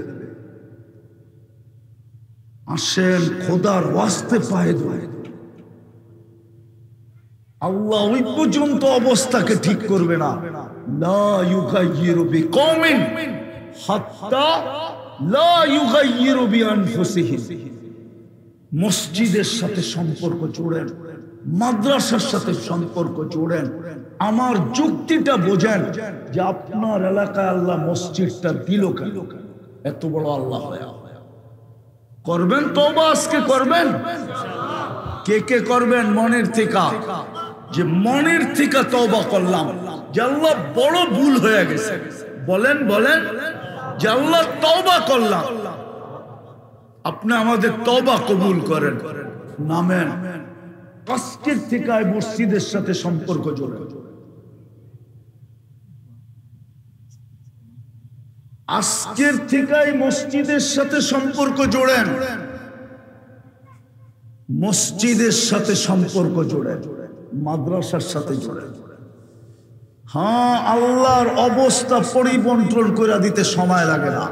আসেন খোদার ওয়াস্তে পায়ে ধরে, আল্লাহ ওই পর্যন্ত অবস্থাকে ঠিক করবে না। লা ইউগাইয়িরু বিকওমিন হাত্তা লা ইউগাইয়িরু বিআনফুসিহিম। মসজিদের সাথে সম্পর্ক জোড়েন, মাদ্রাসার সাথে সম্পর্ক জোড়েন। আমার যুক্তিটা বোঝেন যে আপনার এলাকায় আল্লাহ মসজিদটা দিল কেন? এত বড় আল্লাহ করবেন তওবা, আজকে করবেন। কে কে করবেন মনের থেকে? যে মনের থেকে তওবা করলাম যে আল্লাহ বড় ভুল হয়ে গেছে, বলেন বলেন যে আল্লাহ তওবা করলাম। আপনি আমাদের তওবা কবুল করেন। নামেন আজকের থেকে মসজিদের সাথে সম্পর্ক জোড়েন। আজকের থেকে মসজিদের সাথে সম্পর্ক জোড়েন, মসজিদের সাথে সম্পর্ক জোড়েন, মাদ্রাসার সাথে জোড়েন। হ্যাঁ, আল্লাহর অবস্থা পরিবর্তন করে দিতে সময় লাগে না।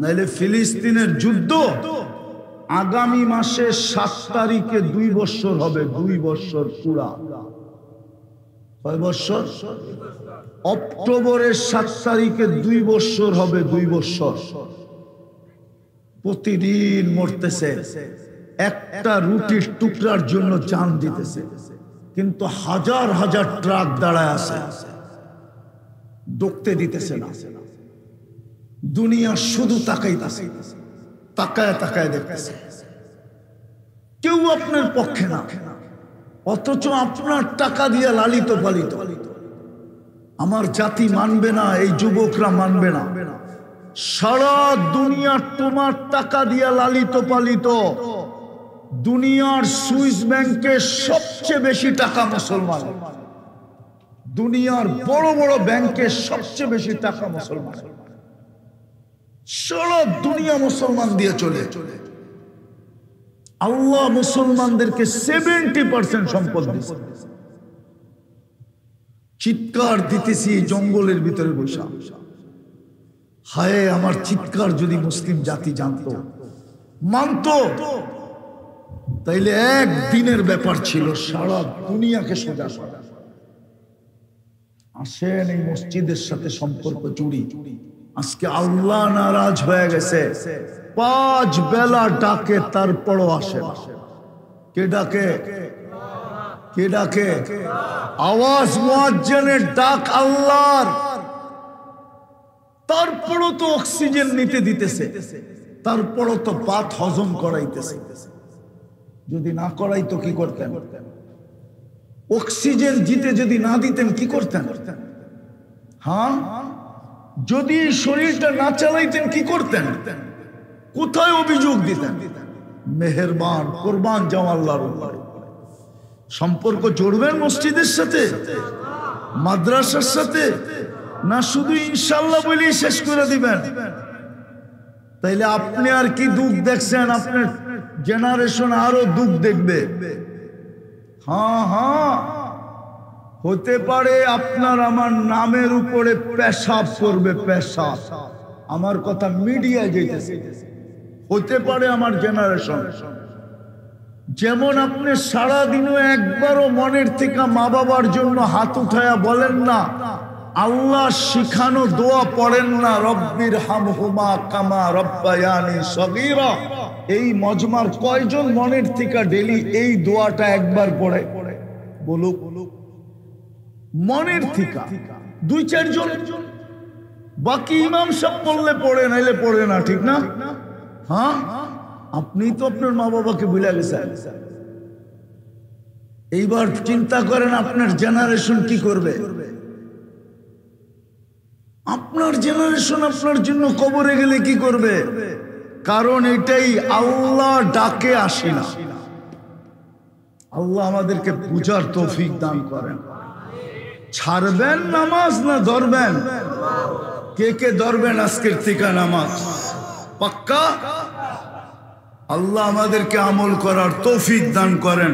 নাইলে ফিলিস্তিনের যুদ্ধ আগামী মাসে 7 তারিখে 2 বছর হবে। 2 বছর পুরা। কয় বছর? অক্টোবরের 7 তারিখে 2 বছর হবে। 2 বছর। প্রতিদিন মরতেছে, একটা রুটির টুকরার জন্য জান দিতেছে, কিন্তু হাজার হাজার ট্রাক দাঁড়ায় আছে, ঢুকতে দিতেছে না। দুনিয়া শুধু তাকাইতেছে, তাকায় তাকায় দেখতেছে, কেউ আপনার পক্ষে না। অথচ আপনার টাকা দিয়ে লালিত পালিত। আমার জাতি মানবে না, এই যুবকরা মানবে না। সারা দুনিয়া তোমার টাকা দিয়ে লালিত পালিত। দুনিয়ার সুইস ব্যাংকে সবচেয়ে বেশি টাকা মুসলমান, দুনিয়ার বড় বড় ব্যাংকে সবচেয়ে বেশি টাকা মুসলমান। সারা দুনিয়া মুসলমান দিয়ে চলে। আল্লাহ মুসলমানদেরকে 70% সম্পদ দিয়েছে। চিৎকার দিতেছি জঙ্গলের ভিতরে বসা, হায় আমার চিৎকার যদি মুসলিম জাতি জানতো, মানতো, তাইলে একদিনের ব্যাপার ছিল সারা দুনিয়াকে সোজা করা। আসেন এই মসজিদের সাথে সম্পর্ক জুড়ি। আজকে আল্লাহ নারাজ হয়ে গেছে, 5 বেলা ডাকে তারপরও আসে না। কে ডাকে? কে ডাকে? আওয়াজ মুয়াজ্জিনের ডাক আল্লাহর, তারপরও তো অক্সিজেন নিতে দিতেছে, তারপরও তো ভাত হজম করাইতেছে। যদি না করাইতো কি করতেন? অক্সিজেন দিতে যদি না দিতেন কি করতেন? হ্যাঁ, যদি শরীরটা না চালাইতেন কি করতেন? কোথায় অভিযোগ দিতেন? মেহেরবান, কুরবান যাও আল্লাহর উপরে। সম্পর্ক জড়বেন মসজিদের সাথে, মাদ্রাসার সাথে, না শুধু ইনশাআল্লাহ বলেই শেষ করে দিবেন? তাইলে আপনি আর কি দুঃখ দেখছেন? আপনার জেনারেশন আরো দুঃখ দেখবে। হ্যাঁ হ্যাঁ, হতে পারে আপনার আমার নামের উপরে পেশাব করবে, পেশাব। আমার কথা মিডিয়ায় যেতেছে। হতে পারে আমার জেনারেশন। যেমন আপনি সারাদিনও একবারও মনের থেকে মা বাবার জন্য হাত উঠায়া বলেন না, আল্লাহ শিখানো দোয়া পড়েন না, রব্বির হামহুমা কামা রব্বায়ানি সগীরা। এই মজমার কয়জন মনের থেকে ডেলি এই দোয়াটা একবার পড়ে? বলুক, মনের থেকে 2-4 জন। বাকি ইমাম সাহেব পড়লে পড়ে, নাইলে পড়ে না, ঠিক না? হ্যাঁ, আপনি তো আপনার মা বাবাকে ভুলে গেছেন। এইবার চিন্তা করেন আপনার জেনারেশন কি করবে? আপনার জেনারেশন আপনার জন্য কবরে গেলে কি করবে? কারণ এটাই, আল্লাহ ডাকে আসে না। আল্লাহ আমাদেরকে বুঝার তৌফিক দান করেন। ছাড়বেন নামাজ না ধরবেন? কে কে ধরবেন আজকের থেকে নামাজ? পাক্কা? আল্লাহ আমাদেরকে আমল করার তৌফিক দান করেন।